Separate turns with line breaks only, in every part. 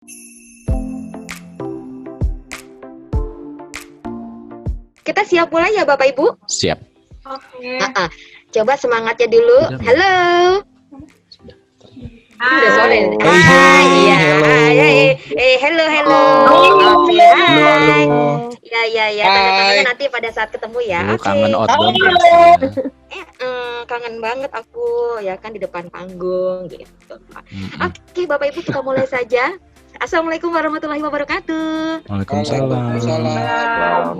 Kita siap mulai ya Bapak Ibu?
Siap.
Oke.
Coba semangatnya dulu. Halo. Udah sore.
Hai,
Hello. Oke, hai. Ya. Tanda-tandanya nanti pada saat ketemu ya. Oke.
Kangen outbound.
Kangen banget aku ya kan di depan panggung gitu. Oke, Bapak Ibu kita mulai saja. Assalamualaikum warahmatullahi wabarakatuh.
Waalaikumsalam.
Waalaikumsalam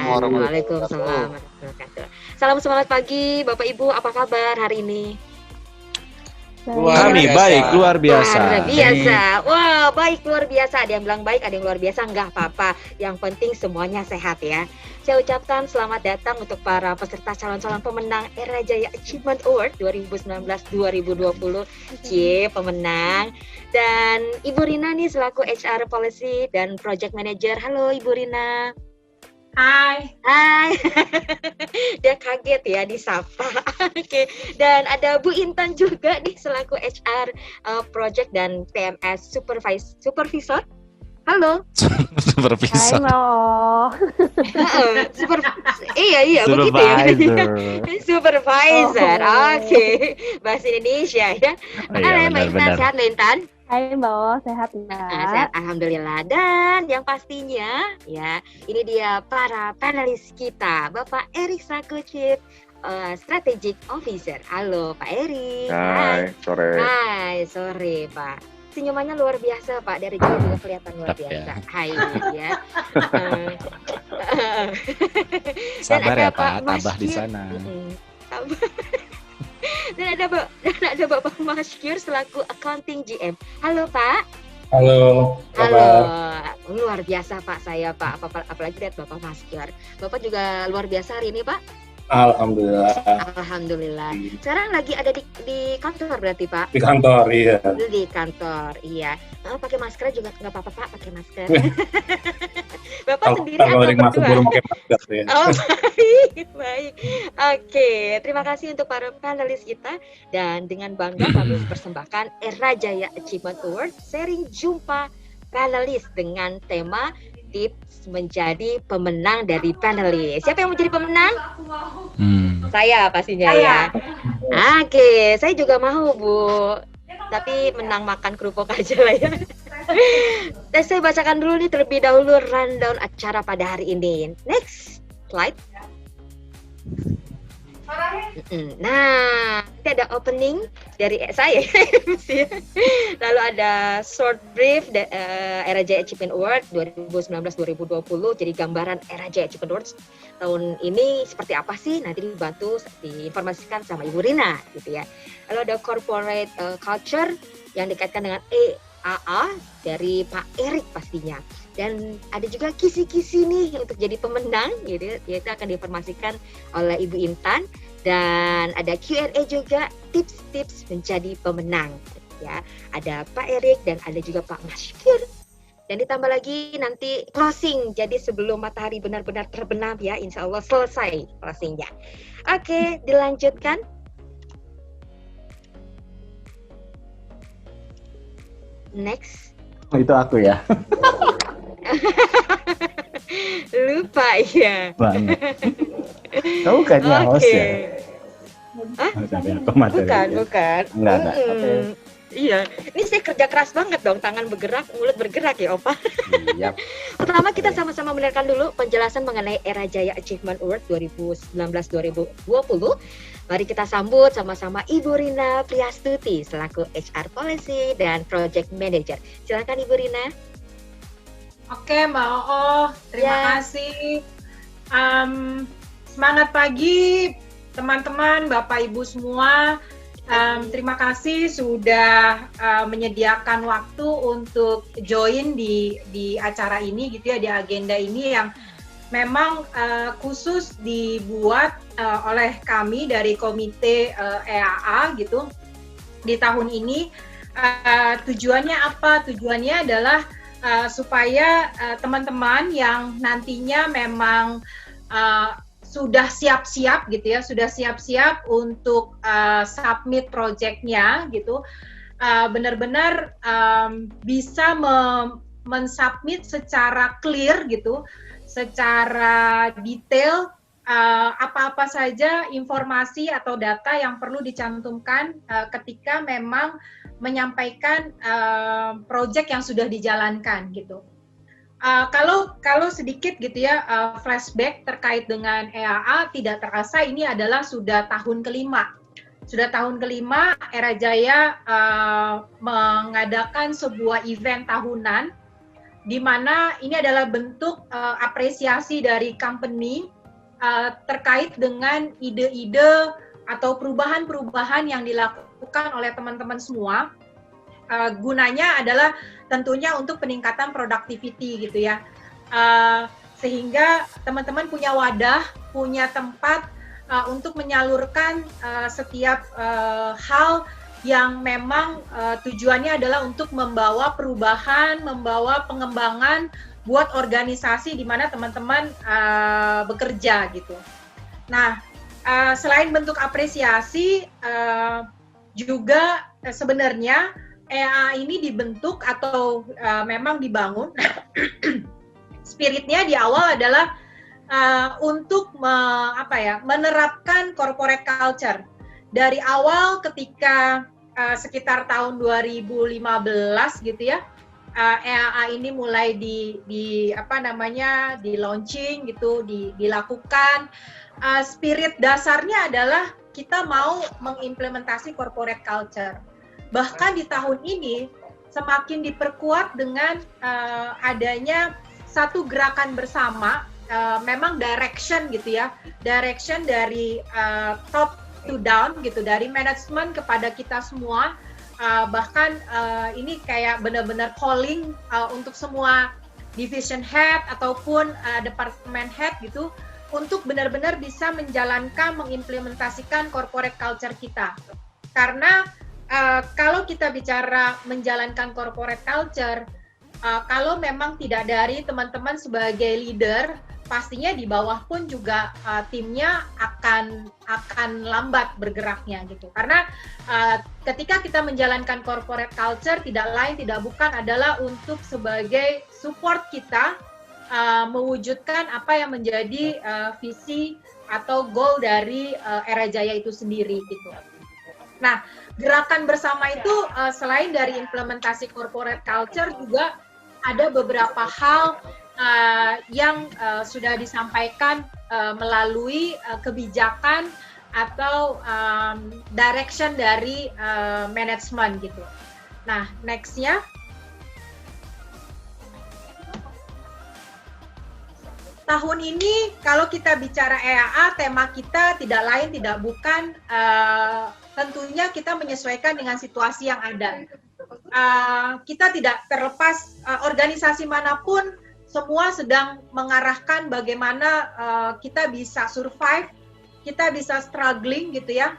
warahmatullahi wabarakatuh. Salam semangat pagi, Bapak Ibu. Apa kabar hari ini?
Kami baik, luar biasa.
Luar biasa. Wah, baik luar biasa. Ada yang bilang baik, ada yang luar biasa. Enggak apa-apa. Yang penting semuanya sehat ya. Saya ucapkan selamat datang untuk para peserta calon-calon pemenang Era Jaya Achievement Award 2019-2020. Pemenang. Dan Ibu Rina nih selaku HR Policy dan Project Manager. Halo Ibu Rina.
Hai.
Dia kaget ya disapa. Oke. Dan ada Bu Intan juga nih selaku HR Project dan PMS Supervisor. Halo.
Supervisor.
Iya begitu ya. Supervisor. Oke. Bahasa Indonesia ya. Halo Mbak Intan, sehat Mbak Intan?
Hai Mbak, sehat enggak?
Sehat, alhamdulillah. Dan yang pastinya ya, ini dia para panelis kita, Bapak Erik selaku Chief Strategic Officer. Halo Pak Erik.
Hai, sore.
Hai, sore Pak. Senyumannya luar biasa Pak, dari jauh juga kelihatan luar biasa. Hai ya.
Sabar ya Pak, tabah di sana.
Dan ada Bapak Maskyur selaku Accounting GM. Halo Pak.
Halo.
Luar biasa Pak saya Pak. Apalagi lihat Bapak Maskyur. Bapak juga luar biasa hari ini Pak.
Alhamdulillah.
Sekarang lagi ada di kantor berarti Pak?
Di kantor, iya.
Di kantor, iya. Pakai masker juga nggak apa-apa Pak, pakai masker. Bapak sendiri atau berdua?
Pakai masker, ya.
Oh, baik. Oke, terima kasih untuk para panelis kita. Dan dengan bangga kami persembahkan Era Jaya Achievement Award sering jumpa panelis dengan tema tips menjadi pemenang dari panelis. Siapa yang menjadi pemenang? Saya pastinya ya. Oke, saya juga mau Bu. Tapi menang makan kerupuk aja lah ya. Dan saya bacakan dulu nih terlebih dahulu rundown acara pada hari ini. Next slide. Nah, ini ada opening dari saya. Lalu ada short brief Era Jaya Achievement Award 2019-2020. Jadi gambaran Era Jaya Achievement Awards tahun ini seperti apa sih? Nanti dibantu diinformasikan sama Ibu Rina gitu ya. Lalu ada corporate culture yang dikaitkan dengan EAA dari Pak Erik pastinya. Dan ada juga kisi-kisi nih untuk jadi pemenang gitu, yaitu akan diinformasikan oleh Ibu Intan. Dan ada Q&A juga, tips-tips menjadi pemenang ya. Ada Pak Erik dan ada juga Pak Maskyur. Dan ditambah lagi nanti closing, jadi sebelum matahari benar-benar terbenam ya, insya Allah selesai closingnya. Oke, dilanjutkan. Next.
Oh, itu aku ya.
Lupa ya.
Banget. Kamu kan yang host ya?
Hah? Bukan.
Enggak. Okay.
Iya, ini saya kerja keras banget dong, tangan bergerak, mulut bergerak ya Opa.
Yep.
Pertama kita sama-sama mendengarkan dulu penjelasan mengenai Era Jaya Achievement Award 2019-2020. Mari kita sambut sama-sama Ibu Rina Priastuti selaku HR Policy dan Project Manager. Silakan Ibu Rina.
Oke Mbak Oo, terima kasih. Semangat pagi teman-teman, Bapak Ibu semua. Terima kasih sudah menyediakan waktu untuk join di acara ini gitu ya, di agenda ini yang memang khusus dibuat oleh kami dari komite EAA gitu di tahun ini. Tujuannya apa? Tujuannya adalah supaya teman-teman yang nantinya memang sudah siap-siap gitu ya, sudah siap-siap untuk submit project-nya gitu. benar-benar bisa mensubmit secara clear gitu, secara detail apa-apa saja informasi atau data yang perlu dicantumkan ketika memang menyampaikan proyek yang sudah dijalankan gitu. Kalau sedikit gitu ya flashback terkait dengan EAA, tidak terasa ini adalah sudah tahun kelima. Sudah tahun kelima Era Jaya mengadakan sebuah event tahunan di mana ini adalah bentuk apresiasi dari company terkait dengan ide-ide atau perubahan-perubahan yang dilakukan oleh teman-teman semua. Gunanya adalah tentunya untuk peningkatan productivity gitu ya. Sehingga teman-teman punya wadah, punya tempat untuk menyalurkan setiap hal yang memang tujuannya adalah untuk membawa perubahan, membawa pengembangan buat organisasi di mana teman-teman bekerja gitu. Nah, selain bentuk apresiasi, juga sebenarnya EAA ini dibentuk atau memang dibangun. Spiritnya di awal adalah untuk menerapkan corporate culture. Dari awal ketika sekitar tahun 2015 gitu ya, EAA ini mulai di launching gitu, dilakukan. Spirit dasarnya adalah kita mau mengimplementasi corporate culture. Bahkan di tahun ini semakin diperkuat dengan adanya satu gerakan bersama, memang direction gitu ya, direction dari top to down gitu, dari manajemen kepada kita semua. Bahkan ini kayak benar-benar calling untuk semua division head ataupun department head gitu, untuk benar-benar bisa menjalankan, mengimplementasikan corporate culture kita. Karena kalau kita bicara menjalankan corporate culture, kalau memang tidak dari teman-teman sebagai leader, pastinya di bawah pun juga timnya akan lambat bergeraknya gitu. Karena ketika kita menjalankan corporate culture, tidak lain tidak bukan adalah untuk sebagai support kita mewujudkan apa yang menjadi visi atau goal dari Era Jaya itu sendiri gitu. Nah, gerakan bersama itu selain dari implementasi corporate culture juga ada beberapa hal yang sudah disampaikan melalui kebijakan atau direction dari manajemen gitu. Nah, next-nya. Tahun ini kalau kita bicara EAA, tema kita tidak lain tidak bukan tentunya kita menyesuaikan dengan situasi yang ada. Kita tidak terlepas, organisasi manapun semua sedang mengarahkan bagaimana kita bisa survive, kita bisa struggling gitu ya,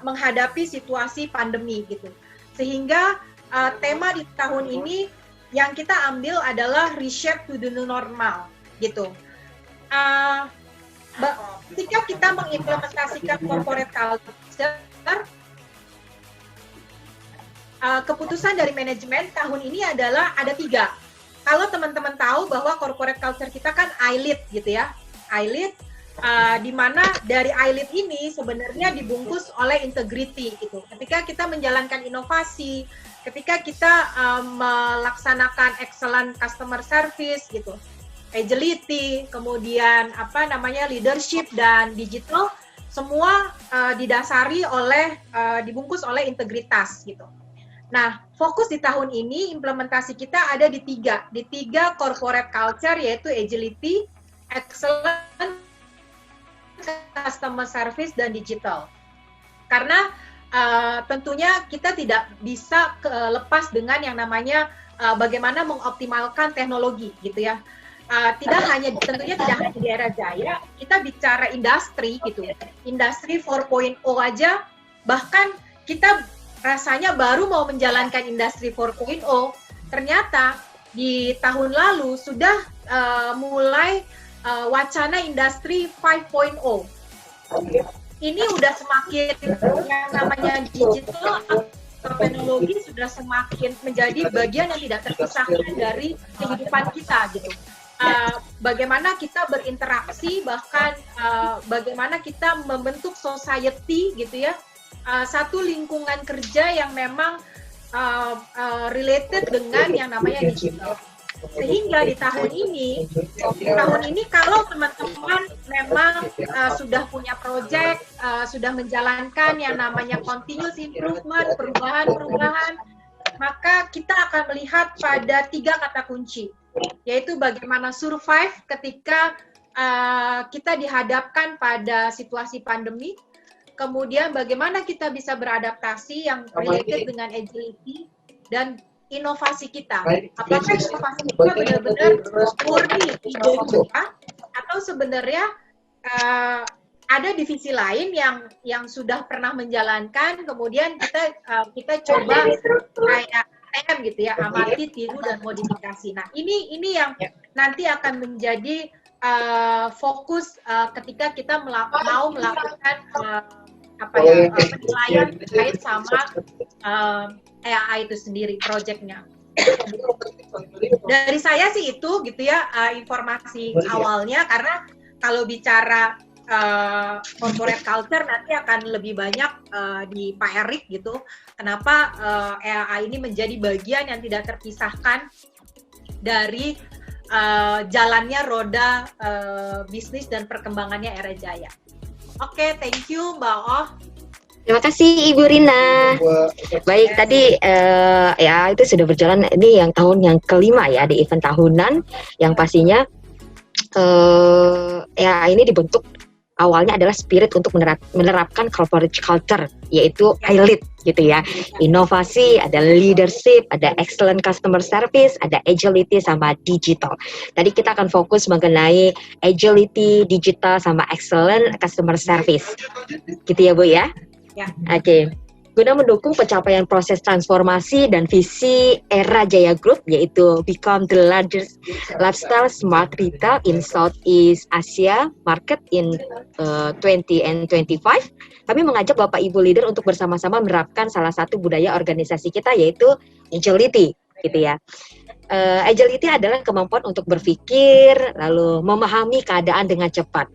menghadapi situasi pandemi gitu. Sehingga tema di tahun ini yang kita ambil adalah reshape to the new normal gitu. Ketika kita mengimplementasikan corporate culture, keputusan dari manajemen tahun ini adalah ada 3. Kalau teman-teman tahu bahwa corporate culture kita kan I-Lead gitu ya, I-Lead, di mana dari I-Lead ini sebenarnya dibungkus oleh integrity gitu. Ketika kita menjalankan inovasi, ketika kita melaksanakan excellent customer service gitu, agility, kemudian leadership dan digital, semua didasari oleh dibungkus oleh integritas gitu. Nah, fokus di tahun ini implementasi kita ada di 3 corporate culture, yaitu agility, excellent customer service dan digital. Karena tentunya kita tidak bisa lepas dengan yang namanya bagaimana mengoptimalkan teknologi gitu ya. Tentunya tidak hanya di Era Jaya, kita bicara industri gitu. Industri 4.0 aja, bahkan kita rasanya baru mau menjalankan industri 4.0, ternyata di tahun lalu sudah mulai wacana industri 5.0. Ini udah semakin yang namanya digital teknologi sudah semakin menjadi bagian yang tidak terpisahkan dari kehidupan kita gitu. Bagaimana kita berinteraksi, bahkan bagaimana kita membentuk society gitu ya, satu lingkungan kerja yang memang related dengan yang namanya digital. Sehingga di tahun ini kalau teman-teman memang sudah punya project, sudah menjalankan yang namanya continuous improvement, perubahan-perubahan, maka kita akan melihat pada 3 kata kunci, yaitu bagaimana survive ketika kita dihadapkan pada situasi pandemi, kemudian bagaimana kita bisa beradaptasi yang related dengan agility, dan inovasi kita. Apakah inovasi kita benar-benar murni ide kita, atau sebenarnya ada divisi lain yang sudah pernah menjalankan, kemudian kita coba kayak ATM gitu ya, amati, tiru, dan modifikasi. Nah, ini yang nanti akan menjadi fokus ketika kita mau melakukan penilaian terkait sama AI itu sendiri, projectnya. Dari saya sih itu gitu ya, informasi awalnya, karena kalau bicara corporate culture nanti akan lebih banyak di Pak Erik gitu. Kenapa AI ini menjadi bagian yang tidak terpisahkan dari jalannya roda bisnis dan perkembangannya Era Jaya. Oke, thank you Mbak Oh.
Terima kasih Ibu Rina. Baik, tadi ya itu sudah berjalan, ini yang tahun yang kelima ya di event tahunan, yang pastinya ya ini dibentuk awalnya adalah spirit untuk menerapkan corporate culture, yaitu I-Lead gitu ya. Inovasi, ada leadership, ada excellent customer service, ada agility sama digital. Tadi kita akan fokus mengenai agility, digital sama excellent customer service. Gitu ya Bu ya?
Ya.
Oke. Guna mendukung pencapaian proses transformasi dan visi Era Jaya Group, yaitu become the largest lifestyle smart retail in Southeast Asia market in 2025, kami mengajak Bapak Ibu leader untuk bersama-sama menerapkan salah satu budaya organisasi kita, yaitu agility, gitu ya. Agility adalah kemampuan untuk berpikir, lalu memahami keadaan dengan cepat.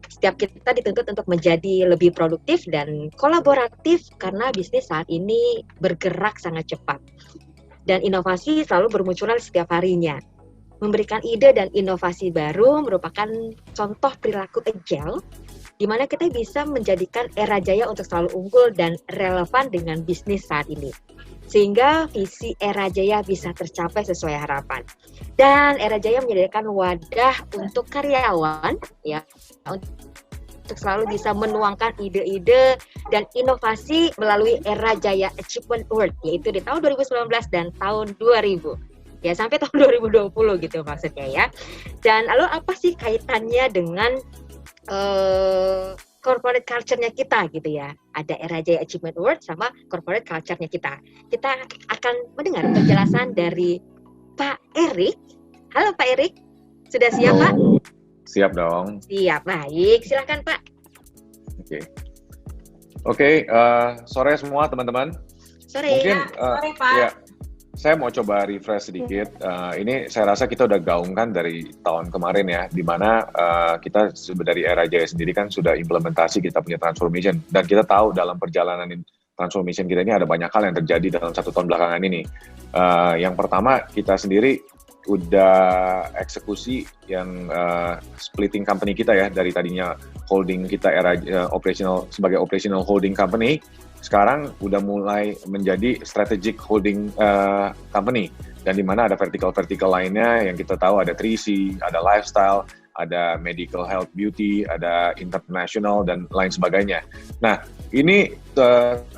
Setiap kita dituntut untuk menjadi lebih produktif dan kolaboratif karena bisnis saat ini bergerak sangat cepat. Dan inovasi selalu bermunculan setiap harinya. Memberikan ide dan inovasi baru merupakan contoh perilaku agile, di mana kita bisa menjadikan Era Jaya untuk selalu unggul dan relevan dengan bisnis saat ini. Sehingga visi Era Jaya bisa tercapai sesuai harapan. Dan Era Jaya menyediakan wadah untuk karyawan ya, untuk selalu bisa menuangkan ide-ide dan inovasi melalui Era Jaya Achievement Award, yaitu di tahun 2019 dan tahun 2000. Ya, sampai tahun 2020 gitu maksudnya ya. Dan lalu apa sih kaitannya dengan corporate culture-nya kita gitu ya. Ada Era Jaya Achievement Award sama corporate culture-nya kita. Kita akan mendengar penjelasan dari Pak Erik. Halo Pak Erik, sudah siap Pak?
Siap dong.
Siap, baik. Silakan Pak.
Oke, sore semua teman-teman.
Sore.
Mungkin,
Sore Pak.
ya, saya mau coba refresh sedikit. Ini saya rasa kita udah gaungkan dari tahun kemarin ya, di mana kita dari Era Jaya sendiri kan sudah implementasi, kita punya transformation, dan kita tahu dalam perjalanan transformation kita ini ada banyak hal yang terjadi dalam 1 tahun belakangan ini. Yang pertama, kita sendiri udah eksekusi yang splitting company kita ya, dari tadinya holding kita Era sebagai operational holding company, sekarang udah mulai menjadi strategic holding company, dan di mana ada vertical lainnya yang kita tahu, ada 3C, ada lifestyle, ada medical health beauty, ada international dan lain sebagainya. Nah, ini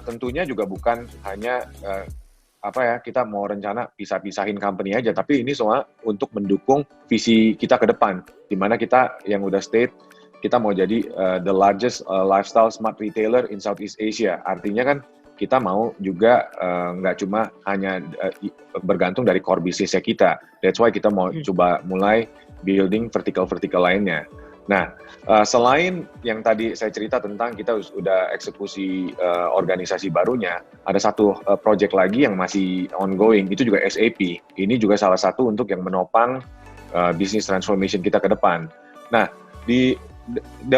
tentunya juga bukan hanya kita mau rencana pisah-pisahin company aja, tapi ini semua untuk mendukung visi kita ke depan, di mana kita yang udah state kita mau jadi the largest lifestyle smart retailer in Southeast Asia. Artinya kan kita mau juga nggak cuma hanya bergantung dari core bisnisnya kita. That's why kita mau coba mulai building vertical lainnya. Nah, selain yang tadi saya cerita tentang kita sudah eksekusi organisasi barunya, ada satu project lagi yang masih ongoing, itu juga SAP. Ini juga salah satu untuk yang menopang business transformation kita ke depan. Nah,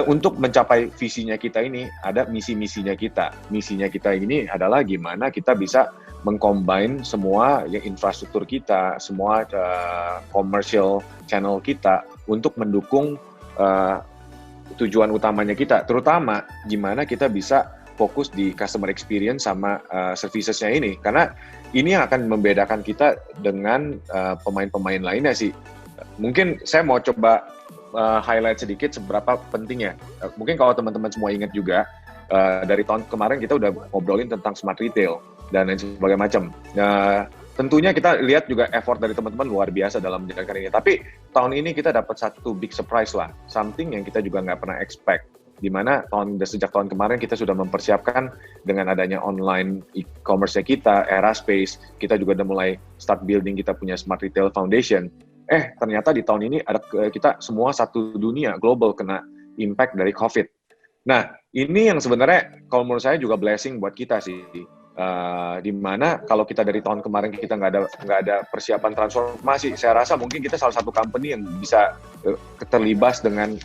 untuk mencapai visinya kita ini, ada misi-misinya kita. Misinya kita ini adalah gimana kita bisa mengcombine semua yang infrastruktur kita, semua commercial channel kita untuk mendukung tujuan utamanya kita, terutama gimana kita bisa fokus di customer experience sama servicesnya ini, karena ini yang akan membedakan kita dengan pemain-pemain lainnya sih. Mungkin saya mau coba highlight sedikit seberapa pentingnya. Mungkin kalau teman-teman semua ingat juga, dari tahun kemarin kita udah ngobrolin tentang smart retail dan lain sebagainya macam. Tentunya kita lihat juga effort dari teman-teman luar biasa dalam menjalankan ini. Tapi tahun ini kita dapat satu big surprise lah, something yang kita juga nggak pernah expect. Di mana sejak tahun kemarin kita sudah mempersiapkan dengan adanya online e-commerce kita, Eraspace, kita juga udah mulai start building kita punya Smart Retail Foundation. Ternyata di tahun ini ada kita semua satu dunia global kena impact dari COVID. Nah, ini yang sebenarnya kalau menurut saya juga blessing buat kita sih. Di mana kalau kita dari tahun kemarin kita nggak ada persiapan transformasi, saya rasa mungkin kita salah satu company yang bisa terlibas dengan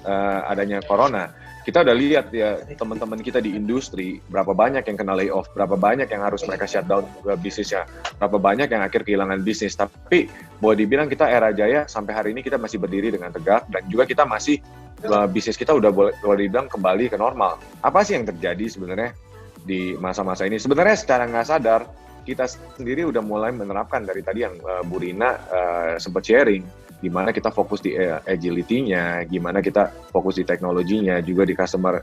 adanya corona. Kita udah lihat ya teman-teman kita di industri, berapa banyak yang kena layoff, berapa banyak yang harus mereka shutdown bisnisnya, berapa banyak yang akhir kehilangan bisnis. Tapi boleh dibilang kita Era Jaya sampai hari ini kita masih berdiri dengan tegak, dan juga kita masih bisnis kita udah boleh dibilang kembali ke normal. Apa sih yang terjadi sebenarnya di masa-masa ini? Sebenarnya secara nggak sadar kita sendiri udah mulai menerapkan dari tadi yang Bu Rina sempat sharing, gimana kita fokus di agility-nya, gimana kita fokus di teknologinya, juga di customer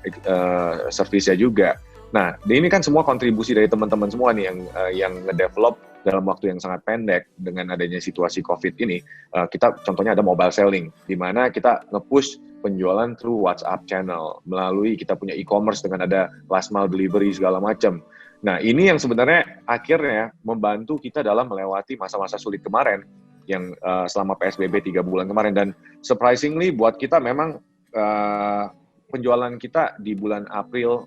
service-nya juga. Nah, ini kan semua kontribusi dari teman-teman semua nih yang nge-develop dalam waktu yang sangat pendek dengan adanya situasi COVID ini. Kita contohnya ada mobile selling, di mana kita nge-push penjualan through WhatsApp channel, melalui kita punya e-commerce dengan ada last mile delivery segala macam. Nah, ini yang sebenarnya akhirnya membantu kita dalam melewati masa-masa sulit kemarin, yang selama PSBB 3 bulan kemarin. Dan surprisingly buat kita memang penjualan kita di bulan April,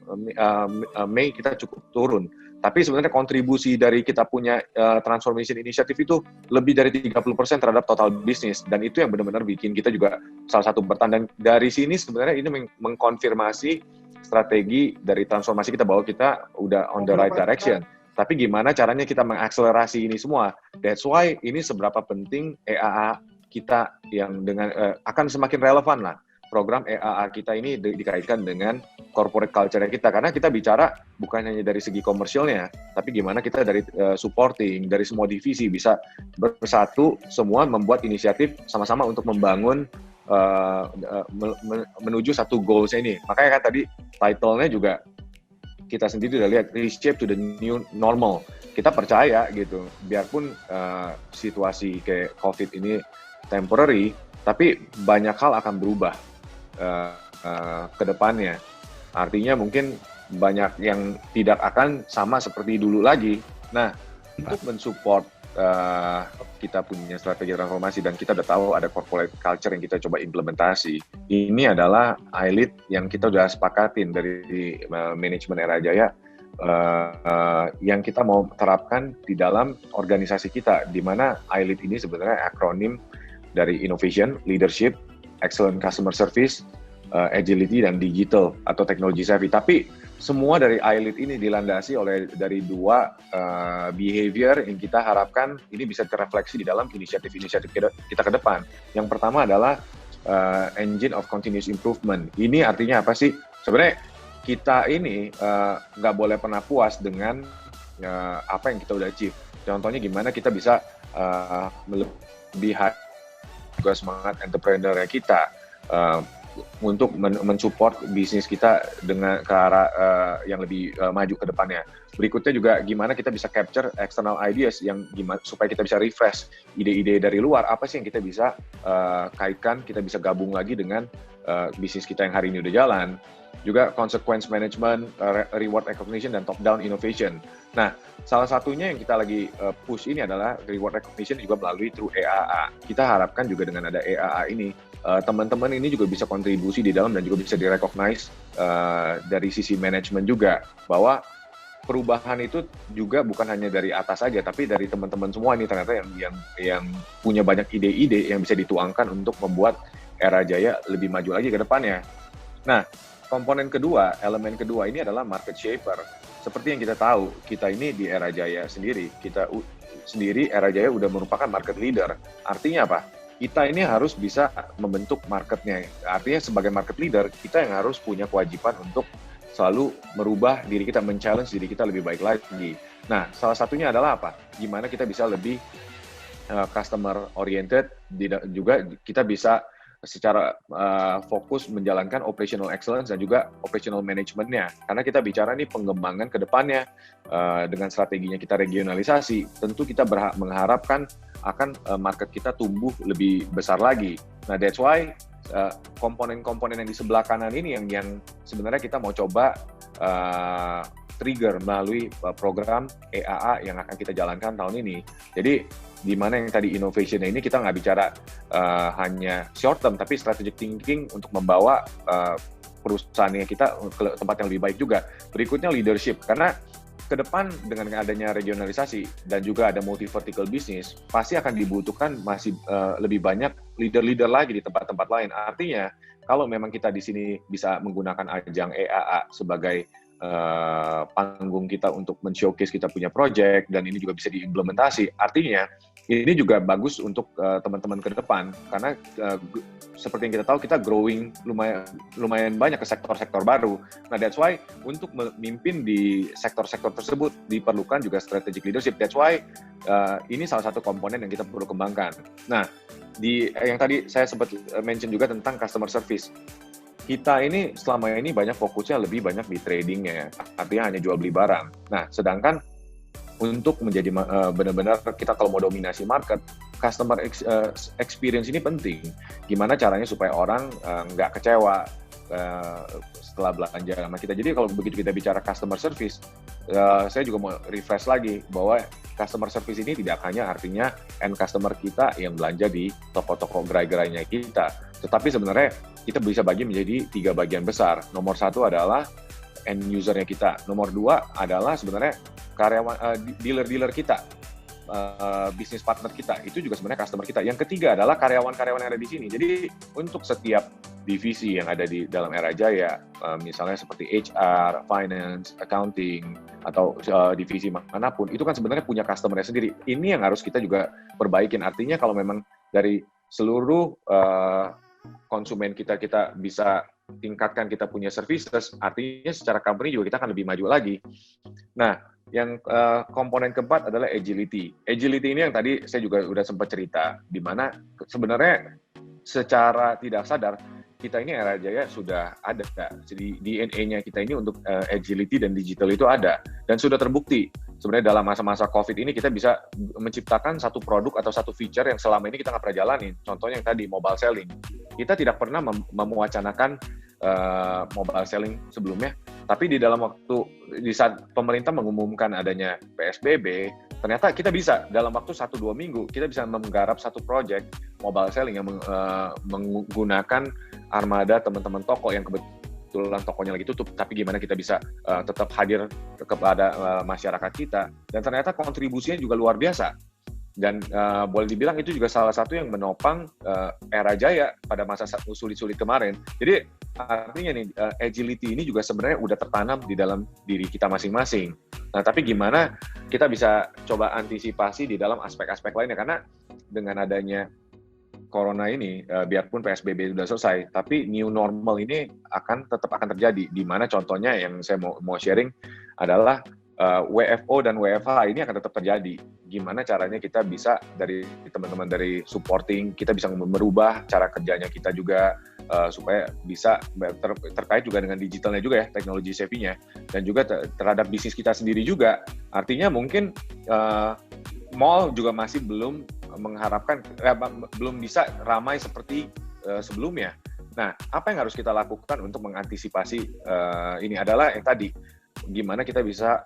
Mei kita cukup turun. Tapi sebenarnya kontribusi dari kita punya transformation initiative itu lebih dari 30% terhadap total bisnis. Dan itu yang benar-benar bikin kita juga salah satu bertahan. Dan dari sini sebenarnya ini mengkonfirmasi strategi dari transformasi kita bahwa kita udah on the right direction. Tapi gimana caranya kita mengakselerasi ini semua? That's why ini seberapa penting EAA kita yang dengan akan semakin relevan lah. Program EAA kita ini dikaitkan dengan corporate culture kita, karena kita bicara bukan hanya dari segi komersialnya, tapi gimana kita dari supporting, dari semua divisi bisa bersatu semua membuat inisiatif sama-sama untuk membangun menuju satu goals ini. Makanya kan tadi title-nya juga kita sendiri udah lihat, reshape to the new normal. Kita percaya gitu, biarpun situasi kayak COVID ini temporary, tapi banyak hal akan berubah ke depannya. Artinya mungkin banyak yang tidak akan sama seperti dulu lagi. Nah, untuk mensupport kita punya strategi transformasi dan kita udah tahu ada corporate culture yang kita coba implementasi. Ini adalah ILEAD yang kita udah sepakatin dari manajemen Era Jaya yang kita mau terapkan di dalam organisasi kita, di mana ILEAD ini sebenarnya akronim dari Innovation, Leadership, Excellent Customer Service, Agility, dan Digital atau Technology Savvy. Tapi semua dari ILEAD ini dilandasi oleh dari dua behavior yang kita harapkan ini bisa terrefleksi di dalam inisiatif-inisiatif kita ke depan. Yang pertama adalah Engine of Continuous Improvement. Ini artinya apa sih? Sebenarnya kita ini nggak boleh pernah puas dengan apa yang kita udah achieve. Contohnya gimana kita bisa lebih juga semangat entrepreneur kita untuk mensupport bisnis kita dengan ke arah yang lebih maju ke depannya. Berikutnya juga gimana kita bisa capture external ideas yang gimana supaya kita bisa refresh ide-ide dari luar, apa sih yang kita bisa kaitkan, kita bisa gabung lagi dengan bisnis kita yang hari ini udah jalan. Juga consequence management, reward recognition, dan top-down innovation. Nah, salah satunya yang kita lagi push ini adalah reward recognition juga melalui through EAA. Kita harapkan juga dengan ada EAA ini, teman-teman ini juga bisa kontribusi di dalam dan juga bisa direcognize dari sisi manajemen juga, bahwa perubahan itu juga bukan hanya dari atas saja, tapi dari teman-teman semua ini ternyata yang punya banyak ide-ide yang bisa dituangkan untuk membuat Era Jaya lebih maju lagi ke depannya. Nah, komponen kedua, elemen kedua ini adalah market shaper. Seperti yang kita tahu, kita ini di Era Jaya sendiri, Era Jaya udah merupakan market leader. Artinya apa? Kita ini harus bisa membentuk marketnya. Artinya sebagai market leader, kita yang harus punya kewajiban untuk selalu merubah diri kita, men-challenge diri kita lebih baik lagi. Nah, salah satunya adalah apa? Gimana kita bisa lebih customer oriented, juga kita bisa secara fokus menjalankan operational excellence dan juga operational management-nya. Karena kita bicara nih pengembangan ke depannya, dengan strateginya kita regionalisasi, tentu kita mengharapkan akan market kita tumbuh lebih besar lagi. Nah, that's why komponen-komponen yang di sebelah kanan ini yang sebenarnya kita mau coba trigger melalui program EAA yang akan kita jalankan tahun ini. Jadi di mana yang tadi innovation ini kita nggak bicara hanya short term, tapi strategic thinking untuk membawa perusahaannya kita ke tempat yang lebih baik juga. Berikutnya leadership, karena ke depan dengan adanya regionalisasi dan juga ada multi vertical business, pasti akan dibutuhkan masih lebih banyak leader-leader lagi di tempat-tempat lain. Artinya, kalau memang kita di sini bisa menggunakan ajang EAA sebagai panggung kita untuk men-showcase kita punya project, dan ini juga bisa diimplementasi, artinya ini juga bagus untuk teman-teman ke depan, karena seperti yang kita tahu, kita growing lumayan banyak ke sektor-sektor baru. Nah, that's why untuk memimpin di sektor-sektor tersebut diperlukan juga strategic leadership. That's why ini salah satu komponen yang kita perlu kembangkan. Nah, yang tadi saya sempat mention juga tentang customer service. Kita ini selama ini banyak fokusnya lebih banyak di tradingnya, artinya hanya jual beli barang. Nah, sedangkan untuk menjadi benar-benar kita kalau mau dominasi market, customer experience ini penting. Gimana caranya supaya orang nggak kecewa setelah belanja sama kita. Jadi kalau begitu kita bicara customer service, saya juga mau refresh lagi bahwa customer service ini tidak hanya artinya end customer kita yang belanja di toko-toko gerai-gerainya kita, tetapi sebenarnya kita bisa bagi menjadi 3 bagian besar. Nomor 1 adalah end user-nya kita. Nomor 2 adalah sebenarnya karyawan, dealer-dealer kita, bisnis partner kita, itu juga sebenarnya customer kita. Yang ketiga adalah karyawan-karyawan yang ada di sini. Jadi untuk setiap divisi yang ada di dalam Era Jaya, misalnya seperti HR, finance, accounting, atau divisi manapun, itu kan sebenarnya punya customer-nya sendiri. Ini yang harus kita juga perbaikin. Artinya kalau memang dari seluruh konsumen kita bisa tingkatkan kita punya services, artinya secara company juga kita akan lebih maju lagi. Nah, yang komponen keempat adalah agility. Agility ini yang tadi saya juga udah sempat cerita, di mana sebenarnya secara tidak sadar kita ini Era Jaya sudah ada. Jadi DNA-nya kita ini untuk agility dan digital itu ada, dan sudah terbukti. Sebenarnya dalam masa-masa COVID ini kita bisa menciptakan satu produk atau satu feature yang selama ini kita nggak pernah jalanin. Contohnya yang tadi, mobile selling. Kita tidak pernah memuacanakan mobile selling sebelumnya, tapi di saat pemerintah mengumumkan adanya PSBB, ternyata kita bisa dalam waktu 1-2 minggu kita bisa menggarap satu project mobile selling yang menggunakan armada teman-teman toko yang kebetulan tokonya lagi tutup, tapi gimana kita bisa tetap hadir kepada masyarakat kita, dan ternyata kontribusinya juga luar biasa. Dan boleh dibilang itu juga salah satu yang menopang Era Jaya pada masa sulit-sulit kemarin. Jadi artinya nih, agility ini juga sebenarnya udah tertanam di dalam diri kita masing-masing. Nah, tapi gimana kita bisa coba antisipasi di dalam aspek-aspek lainnya, karena dengan adanya Corona ini, biarpun PSBB sudah selesai, tapi new normal ini tetap akan terjadi. Di mana contohnya yang saya mau sharing adalah WFO dan WFH ini akan tetap terjadi. Gimana caranya kita bisa dari teman-teman dari supporting, kita bisa merubah cara kerjanya kita juga, supaya bisa terkait juga dengan digitalnya juga ya, teknologi savvy-nya, dan juga terhadap bisnis kita sendiri juga. Artinya mungkin mall juga masih belum mengharapkan, belum bisa ramai seperti sebelumnya. Nah, apa yang harus kita lakukan untuk mengantisipasi ini adalah yang tadi, gimana kita bisa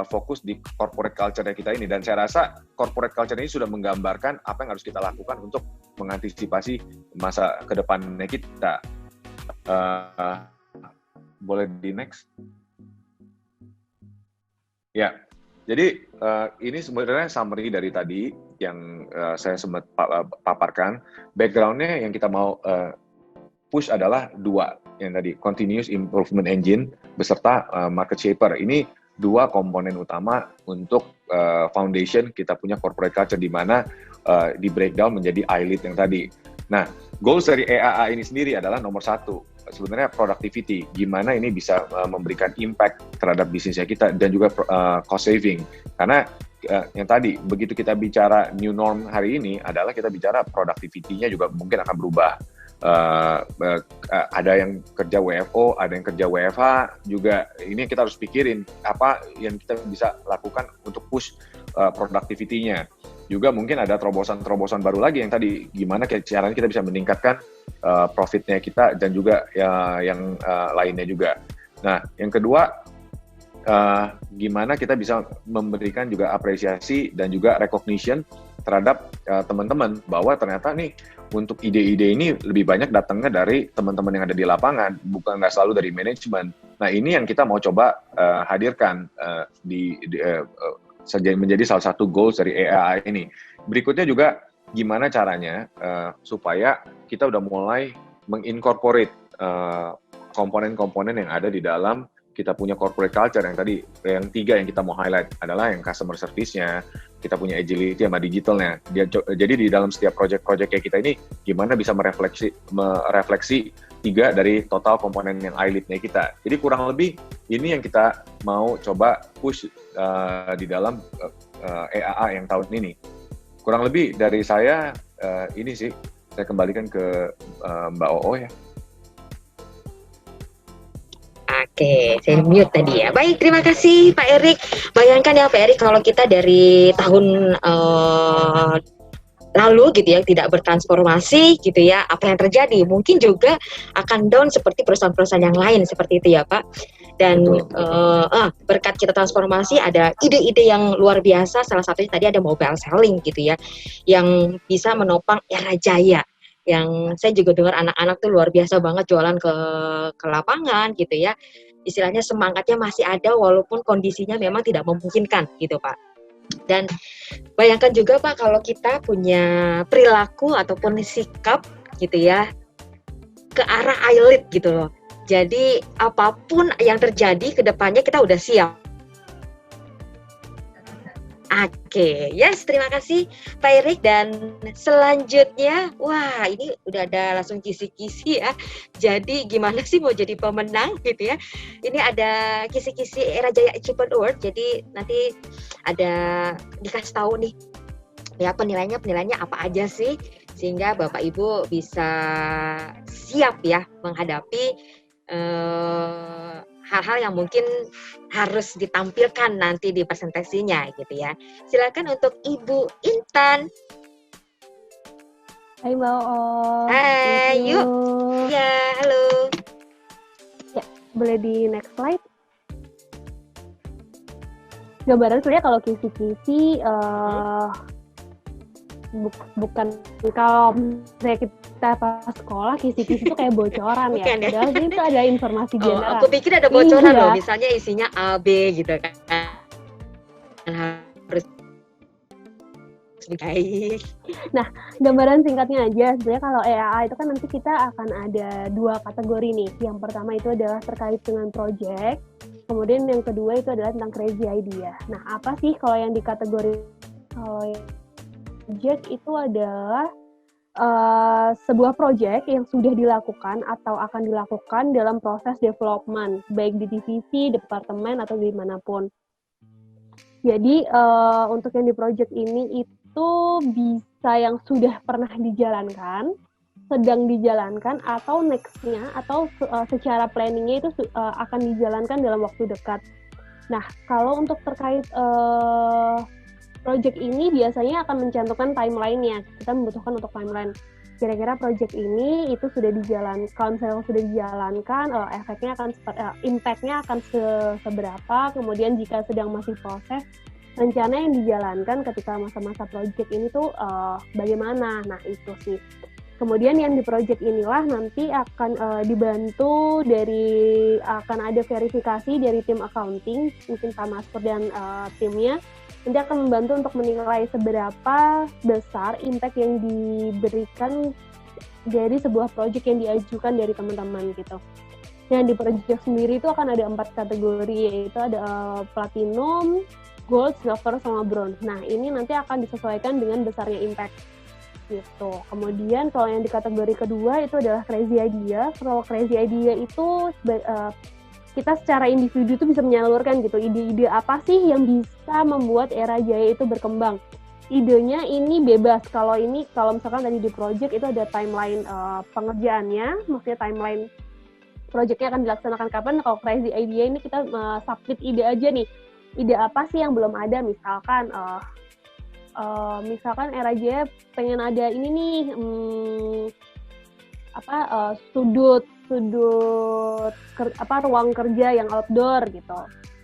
fokus di corporate culture-nya kita ini. Dan saya rasa corporate culture ini sudah menggambarkan apa yang harus kita lakukan untuk mengantisipasi masa ke depannya kita. Boleh di next? Ya, jadi ini sebenarnya summary dari tadi yang saya sempat paparkan. Background-nya yang kita mau push adalah dua, yang tadi continuous improvement engine beserta market shaper. Ini dua komponen utama untuk foundation kita punya corporate culture, di mana di breakdown menjadi I-Lead yang tadi. Nah, goals dari EAA ini sendiri adalah nomor satu, sebenarnya productivity, gimana ini bisa memberikan impact terhadap bisnisnya kita, dan juga cost saving. Karena yang tadi, begitu kita bicara new norm hari ini adalah kita bicara productivity-nya juga mungkin akan berubah. Ada yang kerja WFO, ada yang kerja WFH juga. Ini kita harus pikirin apa yang kita bisa lakukan untuk push productivity-nya. Juga mungkin ada terobosan-terobosan baru lagi yang tadi, gimana caranya kita bisa meningkatkan profitnya kita, dan juga yang lainnya juga. Nah, yang kedua, gimana kita bisa memberikan juga apresiasi dan juga recognition terhadap teman-teman, bahwa ternyata nih untuk ide-ide ini lebih banyak datangnya dari teman-teman yang ada di lapangan, bukan nggak selalu dari manajemen. Nah, ini yang kita mau coba hadirkan menjadi salah satu goals dari EAA ini. Berikutnya juga gimana caranya supaya kita udah mulai mengincorporate komponen-komponen yang ada di dalam kita punya corporate culture. Yang tadi, yang tiga yang kita mau highlight adalah yang customer service-nya, kita punya agility sama digitalnya. Jadi di dalam setiap project-project kayak kita ini, gimana bisa merefleksi tiga dari total komponen yang I-Lead-nya kita. Jadi kurang lebih ini yang kita mau coba push di dalam EAA yang tahun ini. Kurang lebih dari saya ini sih, saya kembalikan ke Mbak Oo ya.
Oke, saya mute tadi ya. Baik, terima kasih Pak Erik. Bayangkan ya Pak Erik, kalau kita dari tahun lalu gitu ya, tidak bertransformasi gitu ya, apa yang terjadi? Mungkin juga akan down seperti perusahaan-perusahaan yang lain seperti itu ya Pak. Dan berkat kita transformasi, ada ide-ide yang luar biasa. Salah satunya tadi ada mobile selling gitu ya, yang bisa menopang era jaya. Yang saya juga dengar anak-anak tuh luar biasa banget jualan ke lapangan gitu ya. Istilahnya semangatnya masih ada walaupun kondisinya memang tidak memungkinkan gitu Pak. Dan bayangkan juga Pak, kalau kita punya perilaku ataupun sikap gitu ya ke arah I-Lead gitu loh. Jadi apapun yang terjadi ke depannya kita udah siap. Oke, yes, terima kasih Pak Erik. Dan selanjutnya, wah ini udah ada langsung kisi-kisi ya. Jadi gimana sih mau jadi pemenang gitu ya. Ini ada kisi-kisi Era Jaya Achievement Award. Jadi nanti ada dikasih tahu nih ya penilaiannya apa aja sih, sehingga Bapak Ibu bisa siap ya menghadapi hal-hal yang mungkin harus ditampilkan nanti di presentasinya gitu ya. Silakan untuk Ibu Intan.
Hai Mbak Oo.
Hai, yuk. Ya, halo.
Ya, boleh di next slide. Gambaran sebenarnya kalau kisi-kisi bukan kalau kita pas sekolah kisi-kisi itu kayak bocoran ya. Padahal itu ada informasi general.
Aku pikir ada bocoran loh, misalnya isinya A, B gitu kan. Harus baik.
Nah, gambaran singkatnya aja, sebenarnya kalau EAA itu kan nanti kita akan ada dua kategori nih. Yang pertama itu adalah terkait dengan project, kemudian yang kedua itu adalah tentang crazy idea. Nah, apa sih kalau yang di kategori project itu adalah sebuah project yang sudah dilakukan atau akan dilakukan dalam proses development, baik di divisi, departemen, atau dimanapun. Jadi, untuk yang di project ini itu bisa yang sudah pernah dijalankan, sedang dijalankan atau next-nya atau secara planningnya itu akan dijalankan dalam waktu dekat. Nah, kalau untuk terkait project ini biasanya akan mencantumkan timeline-nya. Kita membutuhkan untuk timeline. Kira-kira project ini itu sudah dijalankan, kalau misalnya sudah dijalankan, efeknya akan impact-nya akan seberapa, kemudian jika sedang masih proses, rencana yang dijalankan ketika masa-masa project ini tuh bagaimana. Nah, itu sih. Kemudian yang di project inilah nanti akan dibantu akan ada verifikasi dari tim accounting, mungkin Pak Maspur dan timnya, nanti akan membantu untuk menilai seberapa besar impact yang diberikan dari sebuah project yang diajukan dari teman-teman gitu. Dan di project sendiri itu akan ada 4 kategori, yaitu ada platinum, gold, silver, sama bronze. Nah, ini nanti akan disesuaikan dengan besarnya impact gitu. Kemudian kalau yang di kategori kedua itu adalah crazy idea. Kalau crazy idea itu kita secara individu itu bisa menyalurkan gitu, ide-ide apa sih yang bisa membuat Era Jaya itu berkembang. Idenya ini bebas. Kalau misalkan tadi di project itu ada timeline pengerjaannya, maksudnya timeline projectnya akan dilaksanakan kapan. Kalau crazy idea ini kita submit ide aja nih. Ide apa sih yang belum ada, misalkan Era Jaya pengen ada ini nih, ruang kerja yang outdoor gitu.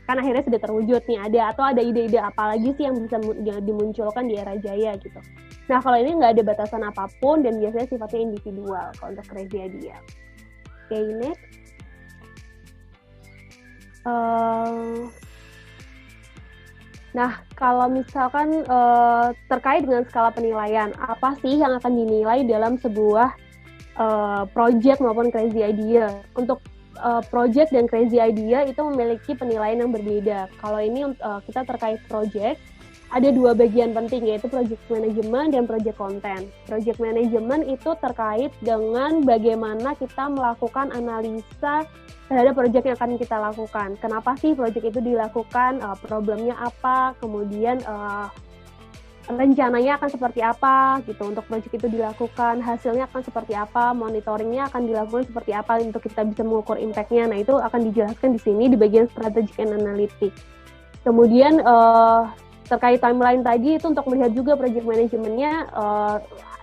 Kan akhirnya sudah terwujud nih, atau ada ide-ide apa lagi sih yang bisa dimunculkan di Era Jaya gitu. Nah, kalau ini nggak ada batasan apapun dan biasanya sifatnya individual kalau untuk crazy idea. Oke, next. Nah, kalau misalkan terkait dengan skala penilaian, apa sih yang akan dinilai dalam sebuah project maupun crazy idea? Untuk project dan crazy idea itu memiliki penilaian yang berbeda. Kalau ini kita terkait project, ada 2 bagian penting, yaitu project management dan project content. Project management itu terkait dengan bagaimana kita melakukan analisa terhadap project yang akan kita lakukan. Kenapa sih project itu dilakukan, problemnya apa, kemudian rencananya akan seperti apa gitu untuk project itu dilakukan, hasilnya akan seperti apa, monitoringnya akan dilakukan seperti apa untuk kita bisa mengukur impact-nya. Nah, itu akan dijelaskan di sini di bagian strategic and analytic. Kemudian terkait timeline tadi itu untuk melihat juga project manajemennya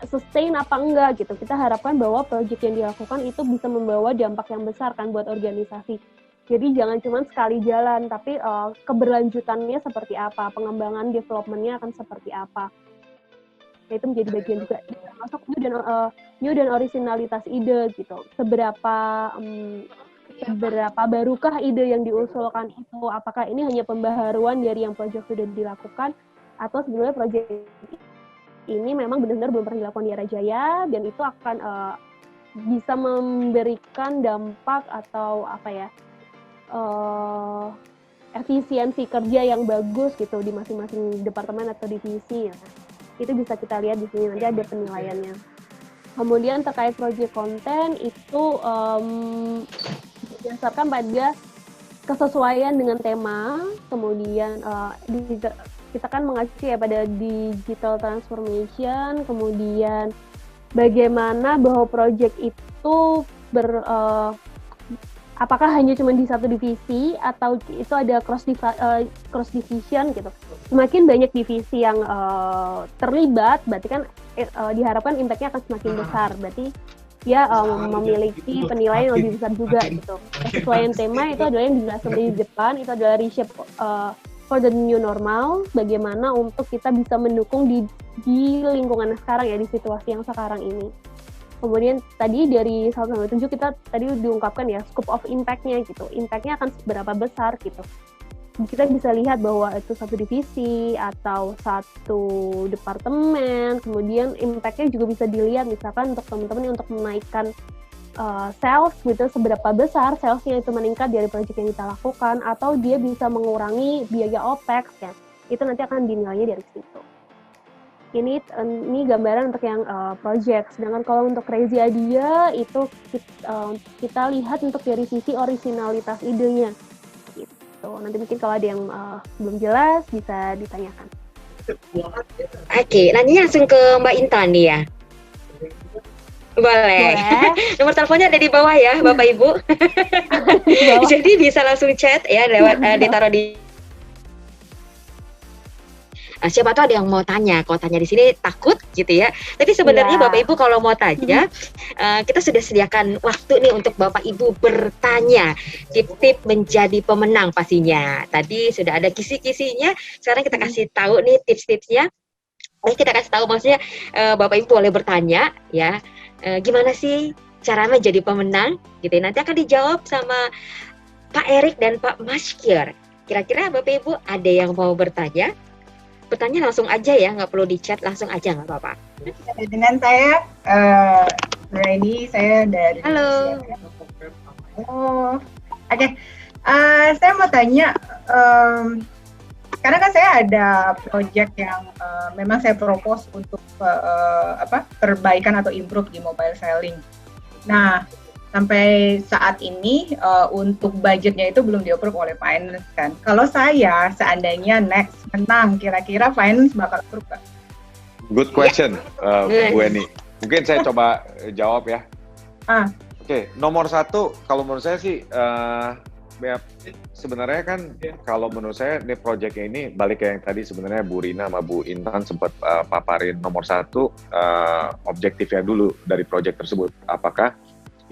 sustain apa enggak gitu. Kita harapkan bahwa project yang dilakukan itu bisa membawa dampak yang besar kan buat organisasi. Jadi jangan cuma sekali jalan, tapi keberlanjutannya seperti apa, pengembangan development-nya akan seperti apa. Nah, itu menjadi bagian juga termasuk new dan originalitas ide gitu. Seberapa barukah ide yang diusulkan itu, apakah ini hanya pembaharuan dari yang project sudah dilakukan, atau sebenarnya project ini memang benar-benar belum pernah dilakukan di Era Jaya, dan itu akan bisa memberikan dampak atau efisiensi kerja yang bagus gitu di masing-masing departemen atau divisi. Nah, itu bisa kita lihat di sini, nanti ada penilaiannya. Kemudian terkait project content itu berdasarkan pada kesesuaian dengan tema, kemudian kita kan mengacu ya pada digital transformation, kemudian bagaimana bahwa project itu apakah hanya cuma di satu divisi atau itu ada cross division gitu. Semakin banyak divisi yang terlibat, berarti kan diharapkan impact-nya akan semakin besar. Berarti dia memiliki penilaian yang lebih besar juga gitu. Kesesuaian tema itu adalah yang dijelaskan di depan, itu adalah reshape for the new normal, bagaimana untuk kita bisa mendukung di lingkungan sekarang ya, di situasi yang sekarang ini. Kemudian tadi dari 1-7 kita tadi diungkapkan ya scope of impact-nya gitu. Impact-nya akan seberapa besar gitu. Kita bisa lihat bahwa itu satu divisi atau satu departemen, kemudian impact-nya juga bisa dilihat misalkan untuk teman-teman untuk menaikkan sales gitu, seberapa besar salesnya itu meningkat dari proyek yang kita lakukan, atau dia bisa mengurangi biaya OPEX ya, itu nanti akan dinilainya dari situ. Ini gambaran untuk yang project. Sedangkan kalau untuk crazy idea itu kita lihat untuk dari sisi originalitas idenya gitu. Nanti mungkin kalau ada yang belum jelas bisa ditanyakan.
Oke, nanya langsung ke Mbak Intan nih ya. Boleh. Nomor teleponnya ada di bawah ya, Bapak Ibu. Jadi bisa langsung chat ya lewat ditaruh di. Siapa tahu ada yang mau tanya. Kalau tanya di sini takut gitu ya. Tapi sebenarnya Bapak Ibu kalau mau tanya, kita sudah sediakan waktu nih untuk Bapak Ibu bertanya. Tip-tip menjadi pemenang pastinya. Tadi sudah ada kisi-kisinya. Sekarang kita kasih tahu nih tips-tipsnya. Kita kasih tahu maksudnya Bapak Ibu boleh bertanya ya. Gimana sih cara menjadi pemenang? Gitu. Nanti akan dijawab sama Pak Erik dan Pak Maskir. Kira-kira Bapak Ibu ada yang mau bertanya? Bertanya langsung aja ya, nggak perlu di chat, langsung aja nggak apa-apa.
Dengan saya, Nuraini, saya dari
Halo.
Halo. Oke, saya mau tanya, karena kan saya ada project yang memang saya propose untuk perbaikan atau improve di mobile selling. Nah, sampai saat ini untuk budgetnya itu belum di-approve oleh finance kan. Kalau saya seandainya next menang, kira-kira finance bakal approve kan?
Good question, Bu Eni. Mungkin saya coba jawab ya. Oke, nomor satu, kalau menurut saya sih, sebenarnya kan kalau menurut saya ini project ini balik ke yang tadi sebenarnya Bu Rina sama Bu Intan sempat paparin nomor satu objektifnya dulu dari project tersebut. Apakah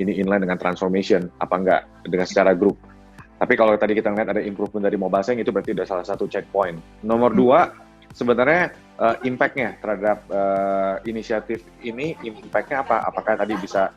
ini inline dengan transformation, apa enggak, dengan secara grup. Tapi kalau tadi kita lihat ada improvement dari mobile selling, itu berarti udah salah satu checkpoint. Nomor dua, sebenarnya impact-nya terhadap inisiatif ini, impact-nya apa? Apakah tadi bisa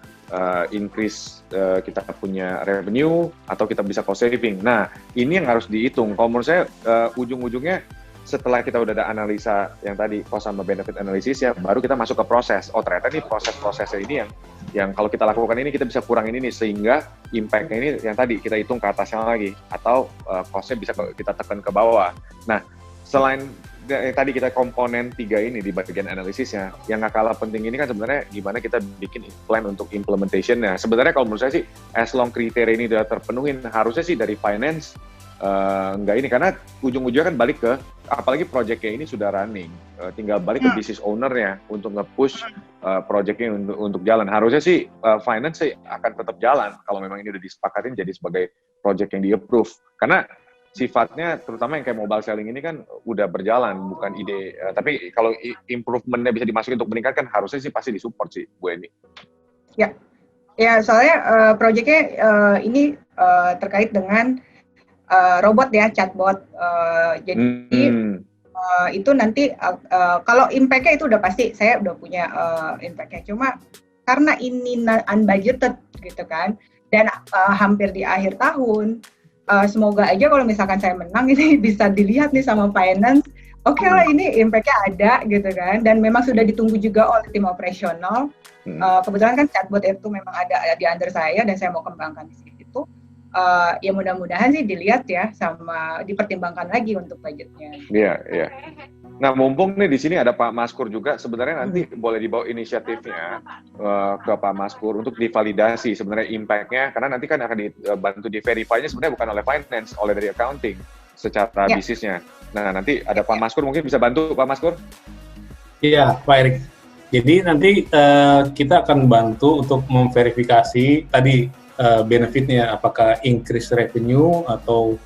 increase kita punya revenue, atau kita bisa cost saving? Nah, ini yang harus dihitung. Kalau menurut saya, ujung-ujungnya, setelah kita udah ada analisa yang tadi cost sama benefit analysis ya, baru kita masuk ke proses. Oh ternyata ini proses-prosesnya ini yang kalau kita lakukan ini kita bisa kurangin ini sehingga impact-nya ini yang tadi kita hitung ke atasnya lagi atau cost-nya bisa kita tekan ke bawah. Nah selain tadi kita komponen 3 ini di bagian analisisnya, yang nggak kalah penting ini kan sebenarnya gimana kita bikin plan untuk implementation-nya. Sebenarnya kalau menurut saya sih as long kriteria ini udah terpenuhin, harusnya sih dari finance nggak ini, karena ujung-ujungnya kan balik ke, apalagi project-nya ini sudah running, tinggal balik ke business owner-nya untuk nge-push project-nya untuk jalan. Harusnya sih finance sih akan tetap jalan kalau memang ini udah disepakatin jadi sebagai project yang di-approve. Karena sifatnya, terutama yang kayak mobile selling ini kan udah berjalan, bukan ide. Tapi kalau improvement-nya bisa dimasukin untuk meningkatkan, harusnya sih pasti disupport sih, Bu Eni.
Ya soalnya project-nya ini terkait dengan robot ya, chatbot. Jadi itu nanti kalau impact-nya itu udah pasti saya udah punya impact-nya. Cuma karena ini unbudgeted gitu kan, dan hampir di akhir tahun, semoga aja kalau misalkan saya menang ini bisa dilihat nih sama finance. Oke lah, ini impact-nya ada gitu kan, dan memang sudah ditunggu juga oleh tim operasional. Kebetulan kan chatbot itu memang ada di under saya dan saya mau kembangkan di situ. Ya mudah-mudahan sih dilihat ya, sama dipertimbangkan lagi untuk budgetnya.
Iya. Nah mumpung nih di sini ada Pak Maskur juga, sebenarnya nanti boleh dibawa inisiatifnya ke Pak Maskur untuk divalidasi sebenarnya impact-nya, karena nanti kan akan dibantu di-verify-nya sebenarnya bukan oleh finance, oleh dari accounting secara bisnisnya. Nah nanti ada Pak Maskur, mungkin bisa bantu Pak Maskur?
Iya Pak Erik. Jadi nanti kita akan bantu untuk memverifikasi tadi benefitnya, apakah increase revenue atau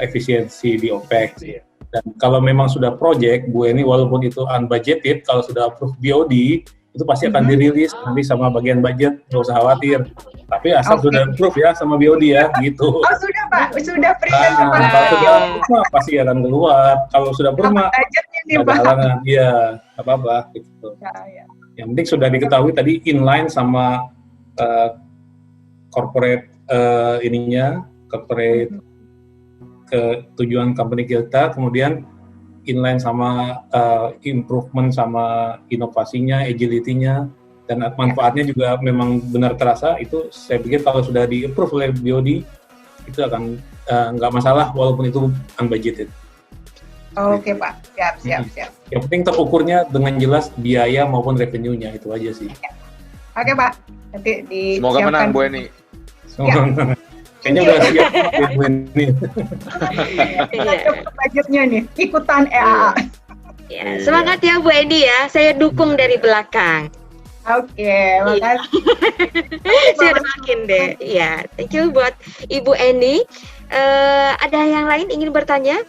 efisiensi di OPEX. Dan kalau memang sudah project, Bu Eni, walaupun itu unbudgeted, kalau sudah approve BOD, itu pasti akan dirilis nanti sama bagian budget, nggak usah khawatir. Tapi asal sudah approve ya sama BOD ya, gitu.
Oh sudah Pak, sudah present
Pak. Kalau sudah approve pasti akan keluar. Kalau sudah approve mah
budgetnya nih
ada
Pak.
halangan, iya, apa-apa gitu.
Ya.
Yang penting sudah diketahui tadi inline sama corporate corporate ke tujuan company kita, kemudian inline sama improvement sama inovasinya, agility-nya, dan manfaatnya juga memang benar terasa. Itu saya pikir kalau sudah di-approve oleh BOD, itu akan nggak masalah walaupun itu unbudgeted.
Oke Pak, siap.
Yang penting terukurnya dengan jelas biaya maupun revenue-nya, itu aja sih.
Oke Pak, nanti disiapkan.
Semoga menang Bu Eni.
Kayaknya udah siap ya Bu Eni.
Budgetnya nih, ikutan EAA.
Ya, semangat ya Bu Eni ya, saya dukung dari belakang.
Oke, makasih.
Saya makin deh. Ya, thank you buat Ibu Eni. Ada yang lain ingin bertanya?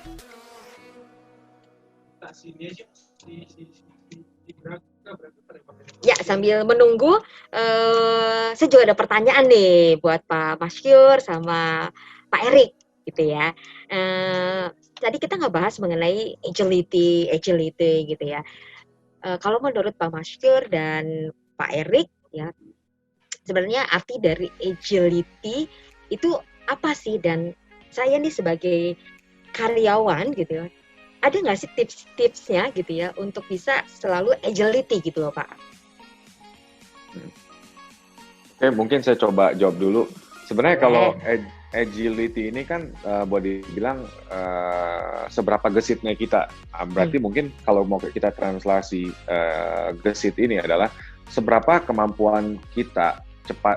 Ya, sambil menunggu, saya juga ada pertanyaan nih buat Pak Maskur sama Pak Erik, gitu ya. Tadi kita nggak bahas mengenai agility gitu ya. Kalau menurut Pak Maskur dan Pak Erik, ya, sebenarnya arti dari agility itu apa sih? Dan saya nih sebagai karyawan gitu ya, ada nggak sih tips-tipsnya gitu ya untuk bisa selalu agility gitu loh Pak?
Oke, mungkin saya coba jawab dulu. Sebenarnya kalau agility ini kan boleh dibilang seberapa gesitnya kita. Berarti mungkin kalau mau kita translasi gesit ini adalah seberapa kemampuan kita,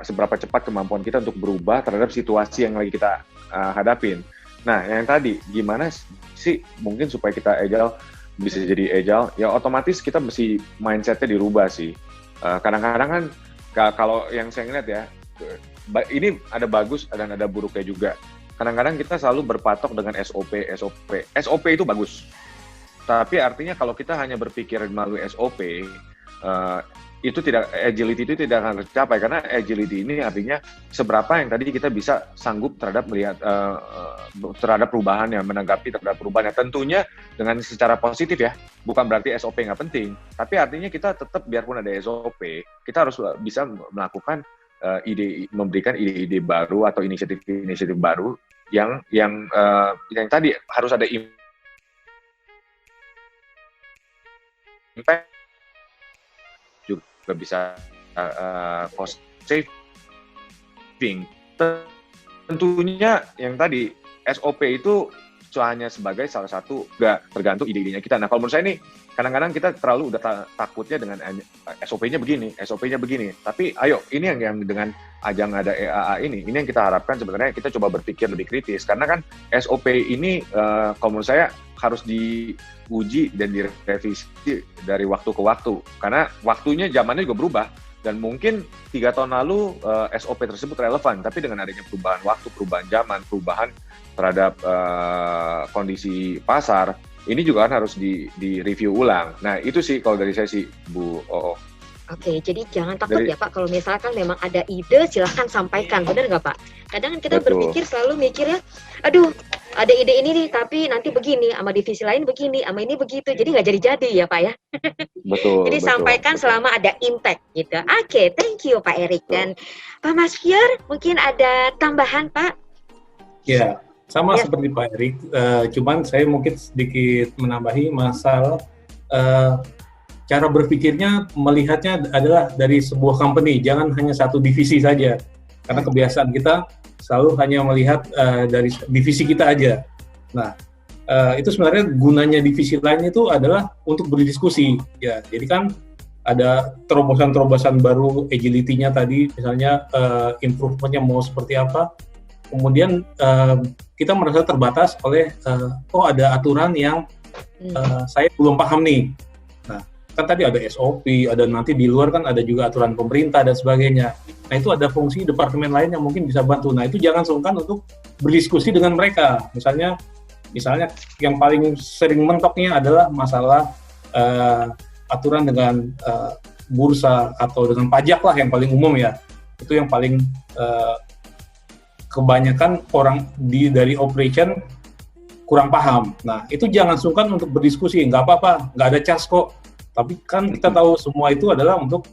seberapa cepat kemampuan kita untuk berubah terhadap situasi yang lagi kita hadapin. Nah, yang tadi, gimana sih mungkin supaya kita agile, bisa jadi agile, ya otomatis kita mesti mindset-nya dirubah sih. Kadang-kadang kan, kalau yang saya ngeliat ya, ini ada bagus dan ada buruknya juga. Kadang-kadang kita selalu berpatok dengan SOP. SOP itu bagus. Tapi artinya kalau kita hanya berpikir melalui SOP, agility itu tidak akan tercapai, karena agility ini artinya seberapa yang tadi kita bisa sanggup terhadap melihat terhadap perubahan, yang menanggapi terhadap perubahan. Tentunya dengan secara positif ya, bukan berarti SOP nggak penting, tapi artinya kita tetap biarpun ada SOP, kita harus bisa melakukan memberikan ide-ide baru atau inisiatif baru yang tadi harus ada impact, juga bisa cost saving. Tentunya yang tadi SOP itu hanya sebagai salah satu, nggak tergantung ide-idenya kita. Nah, kalau menurut saya nih, kadang-kadang kita terlalu udah takutnya dengan SOP-nya begini. Tapi ayo, ini yang dengan ajang ada EAA ini yang kita harapkan sebenarnya kita coba berpikir lebih kritis. Karena kan SOP ini, kalau menurut saya harus diuji dan direvisi dari waktu ke waktu. Karena waktunya, zamannya juga berubah. Dan mungkin 3 tahun lalu SOP tersebut relevan, tapi dengan adanya perubahan waktu, perubahan zaman, perubahan terhadap kondisi pasar, ini juga kan harus di-review ulang. Nah, itu sih kalau dari saya sih, Bu Oo.
Oke, jadi jangan takut ya Pak, kalau misalkan memang ada ide, silahkan sampaikan, benar nggak Pak? Kadang kita berpikir selalu mikirnya, aduh, ada ide ini nih, tapi nanti begini, sama divisi lain begini, sama ini begitu, jadi nggak jadi-jadi ya Pak ya?
Betul.
Jadi sampaikan selama ada impact gitu. Oke, thank you Pak Erik. Dan Pak Maskur, mungkin ada tambahan Pak?
Ya, sama seperti Pak Erik, cuman saya mungkin sedikit menambahi masalah cara berpikirnya, melihatnya adalah dari sebuah company, jangan hanya satu divisi saja. Karena kebiasaan kita selalu hanya melihat dari divisi kita aja. Nah, itu sebenarnya gunanya divisi lain itu adalah untuk berdiskusi. Ya, jadi kan ada terobosan-terobosan baru, agility-nya tadi, misalnya improvement-nya mau seperti apa. Kemudian kita merasa terbatas oleh, ada aturan yang saya belum paham nih. Nah, kan tadi ada SOP, ada nanti di luar kan ada juga aturan pemerintah dan sebagainya. Nah, itu ada fungsi departemen lain yang mungkin bisa bantu. Nah, itu jangan sungkan untuk berdiskusi dengan mereka. Misalnya yang paling sering mentoknya adalah masalah aturan dengan bursa atau dengan pajak lah yang paling umum ya. Itu yang paling kebanyakan orang dari operation kurang paham. Nah, itu jangan sungkan untuk berdiskusi. Nggak apa-apa, nggak ada cas kok. Tapi kan kita tahu semua itu adalah untuk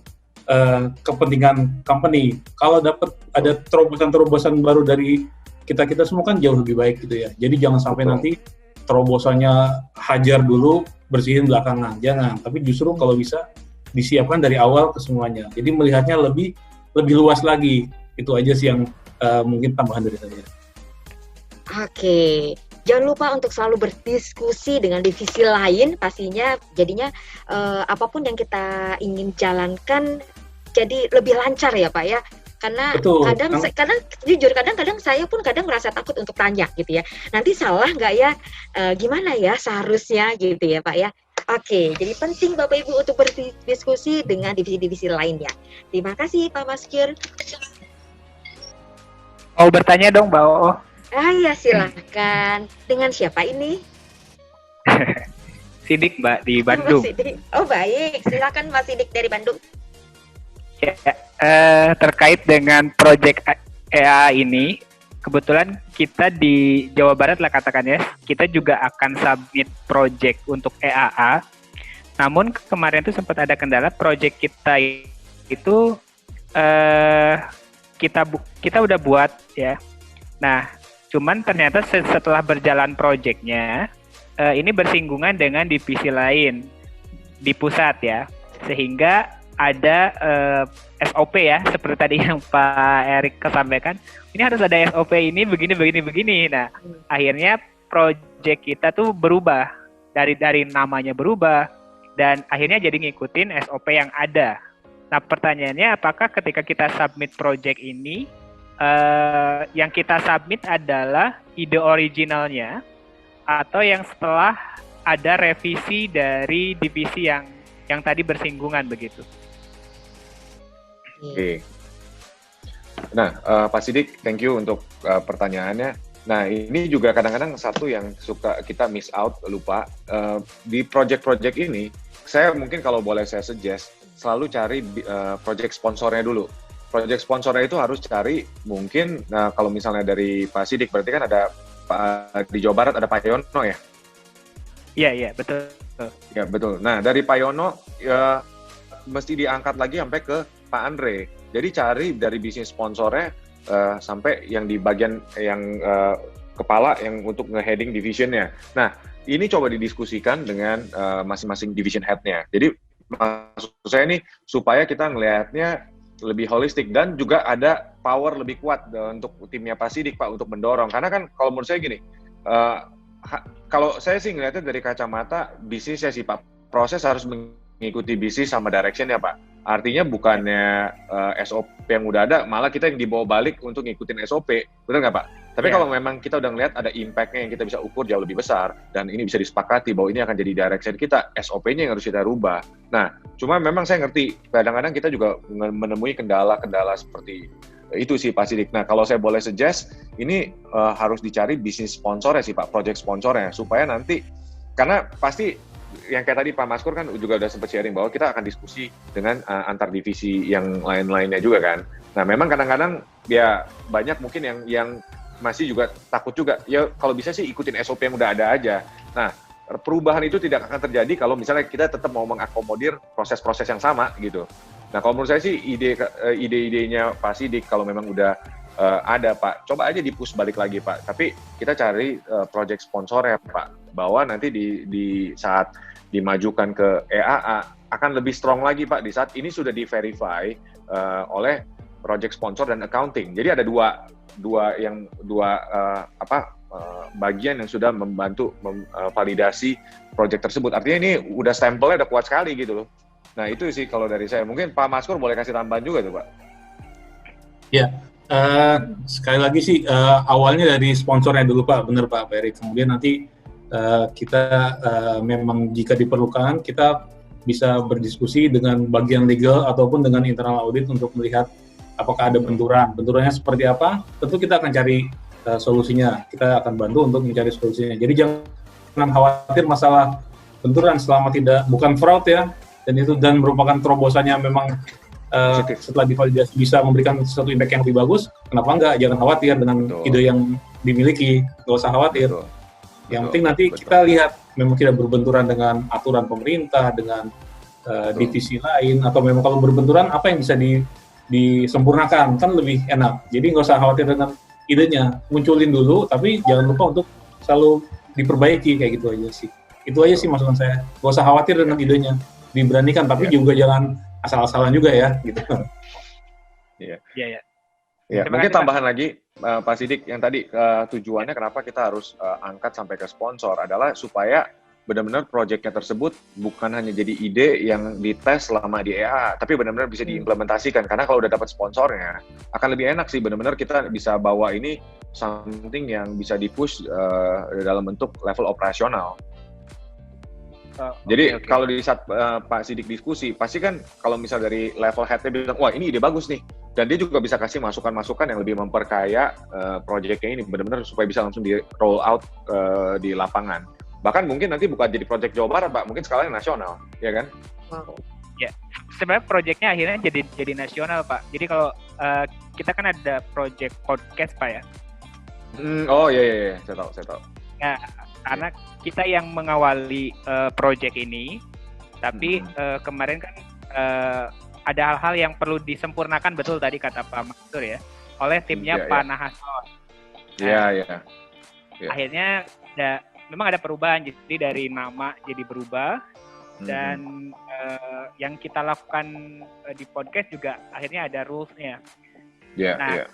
kepentingan company. Kalau dapat ada terobosan-terobosan baru dari kita semua kan jauh lebih baik gitu ya. Jadi jangan sampai nanti terobosannya hajar dulu, bersihin belakangan. Jangan. Tapi justru kalau bisa disiapkan dari awal ke semuanya. Jadi melihatnya lebih luas lagi. Itu aja sih yang mungkin tambahan dari saya.
Oke. Jangan lupa untuk selalu berdiskusi dengan divisi lain, pastinya jadinya apapun yang kita ingin jalankan jadi lebih lancar ya Pak ya. Karena kadang saya pun merasa takut untuk tanya gitu ya. Nanti salah nggak ya? Gimana ya seharusnya gitu ya Pak ya. Oke, jadi penting Bapak Ibu untuk berdiskusi dengan divisi-divisi lainnya. Terima kasih Pak Maskur.
Mau bertanya dong, Mbak Oo?
Ya silakan. Dengan siapa ini?
Sidik, Mbak, di Bandung.
Sidik. Oh baik, silakan Mas Sidik dari Bandung.
Ya, terkait dengan proyek EA ini, kebetulan kita di Jawa Barat lah katakan ya, kita juga akan submit proyek untuk EAA. Namun kemarin tuh sempat ada kendala, proyek kita itu kita udah buat ya. Nah, cuman ternyata setelah berjalan proyeknya, ini bersinggungan dengan divisi lain di pusat ya, sehingga ada SOP ya, seperti tadi yang Pak Erik sampaikan. Ini harus ada SOP ini begini. Nah, akhirnya proyek kita tuh berubah dari namanya berubah dan akhirnya jadi ngikutin SOP yang ada. Nah, pertanyaannya apakah ketika kita submit proyek ini yang kita submit adalah ide originalnya atau yang setelah ada revisi dari divisi yang tadi bersinggungan begitu?
Oke. Nah, Pak Sidik, thank you untuk pertanyaannya. Nah, ini juga kadang-kadang satu yang suka kita miss out, lupa. Di project-project ini, saya mungkin kalau boleh saya suggest, selalu cari project sponsornya dulu. Project sponsornya itu harus cari, mungkin, kalau misalnya dari Pak Sidik, berarti kan ada di Jawa Barat ada Pak Yono ya?
Iya, betul.
Ya, betul. Nah, dari Pak Yono, mesti diangkat lagi sampai ke Pak Andre. Jadi cari dari bisnis sponsornya sampai yang di bagian yang kepala yang untuk nge-heading divisionnya. Nah, ini coba didiskusikan dengan masing-masing division head-nya. Jadi maksud saya ini supaya kita ngelihatnya lebih holistik dan juga ada power lebih kuat untuk timnya Pak Sidik, Pak, untuk mendorong. Karena kan kalau menurut saya gini, kalau saya sih ngelihatnya dari kacamata bisnisnya sih Pak, proses harus mengikuti bisnis sama direction ya Pak. Artinya bukannya SOP yang udah ada, malah kita yang dibawa balik untuk ngikutin SOP, betul nggak Pak? Tapi kalau memang kita udah ngelihat ada impact-nya yang kita bisa ukur jauh lebih besar, dan ini bisa disepakati bahwa ini akan jadi direction kita, SOP-nya yang harus kita rubah. Nah, cuma memang saya ngerti, kadang-kadang kita juga menemui kendala-kendala seperti itu sih Pak Sidik. Nah, kalau saya boleh suggest, ini harus dicari bisnis sponsornya sih Pak, project sponsornya, supaya nanti, karena pasti yang kayak tadi Pak Maskur kan juga udah sempat sharing bahwa kita akan diskusi dengan antar divisi yang lain-lainnya juga kan. Nah, memang kadang-kadang ya banyak mungkin yang masih juga takut juga. Ya kalau bisa sih ikutin SOP yang udah ada aja. Nah, perubahan itu tidak akan terjadi kalau misalnya kita tetap mau mengakomodir proses-proses yang sama gitu. Nah, kalau menurut saya sih ide-idenya Pak Sidik kalau memang udah ada Pak, coba aja di-push balik lagi Pak. Tapi kita cari project sponsornya Pak, bahwa nanti di saat dimajukan ke EAA akan lebih strong lagi Pak di saat ini sudah di-verify oleh project sponsor dan accounting. Jadi ada dua bagian yang sudah membantu validasi project tersebut. Artinya ini udah stempelnya udah kuat sekali gitu loh. Nah itu sih kalau dari saya. Mungkin Pak Maskur boleh kasih tambahan juga tuh Pak.
Ya, sekali lagi sih awalnya dari sponsornya dulu Pak, benar Pak Erik. Kemudian nanti kita memang jika diperlukan kita bisa berdiskusi dengan bagian legal ataupun dengan internal audit untuk melihat apakah ada benturannya seperti apa. Tentu kita akan cari solusinya. Kita akan bantu untuk mencari solusinya. Jadi jangan khawatir masalah benturan selama bukan fraud ya, dan merupakan terobosannya memang setelah divalidasi bisa memberikan sesuatu impact yang lebih bagus. Kenapa enggak? Jangan khawatir dengan ide yang dimiliki, nggak usah khawatir. Yang penting nanti kita lihat memang tidak berbenturan dengan aturan pemerintah, dengan divisi lain, atau memang kalau berbenturan apa yang bisa disempurnakan, kan lebih enak. Jadi nggak usah khawatir dengan idenya, munculin dulu, tapi jangan lupa untuk selalu diperbaiki, kayak gitu aja sih. Itu aja sih maksud saya, nggak usah khawatir dengan idenya, diberanikan, tapi juga jangan asal-asalan juga ya, gitu.
Iya. Ya, mungkin tambahan lagi Pak Sidik, yang tadi tujuannya kenapa kita harus angkat sampai ke sponsor adalah supaya benar-benar proyeknya tersebut bukan hanya jadi ide yang dites selama di EA, tapi benar-benar bisa diimplementasikan. Karena kalau udah dapat sponsornya, akan lebih enak sih, benar-benar kita bisa bawa ini something yang bisa di-push dalam bentuk level operasional. Jadi
oke.
kalau di saat Pak Sidik diskusi, pasti kan kalau misal dari level head-nya bilang, wah ini ide bagus nih, dan dia juga bisa kasih masukan-masukan yang lebih memperkaya proyeknya ini benar-benar supaya bisa langsung di roll out di lapangan. Bahkan mungkin nanti bukan jadi proyek Jawa Barat, Pak, mungkin skalanya nasional, ya kan?
Wow.
Ya, sebenarnya proyeknya akhirnya jadi nasional, Pak. Jadi kalau kita kan ada proyek podcast, Pak ya.
Oh iya, saya tahu.
Ya, karena kita yang mengawali proyek ini, tapi kemarin kan ada hal-hal yang perlu disempurnakan, betul tadi kata Pak Mansur ya, oleh timnya Pak Nahason.
Iya.
Akhirnya memang ada perubahan, jadi dari nama jadi berubah, dan yang kita lakukan di podcast juga akhirnya ada rules-nya.
Iya.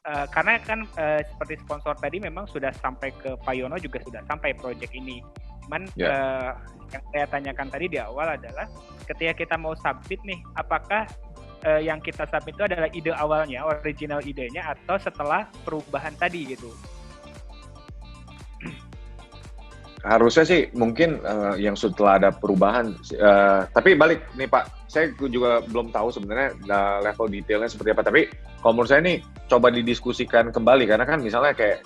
Karena kan seperti sponsor tadi memang sudah sampai ke Pak Yono, juga sudah sampai proyek ini. Cuman yang saya tanyakan tadi di awal adalah ketika kita mau submit nih, apakah yang kita submit itu adalah ide awalnya, original idenya, atau setelah perubahan tadi gitu?
Harusnya sih mungkin yang setelah ada perubahan, tapi balik nih Pak, saya juga belum tahu sebenarnya level detailnya seperti apa, tapi kalau menurut saya nih coba didiskusikan kembali, karena kan misalnya kayak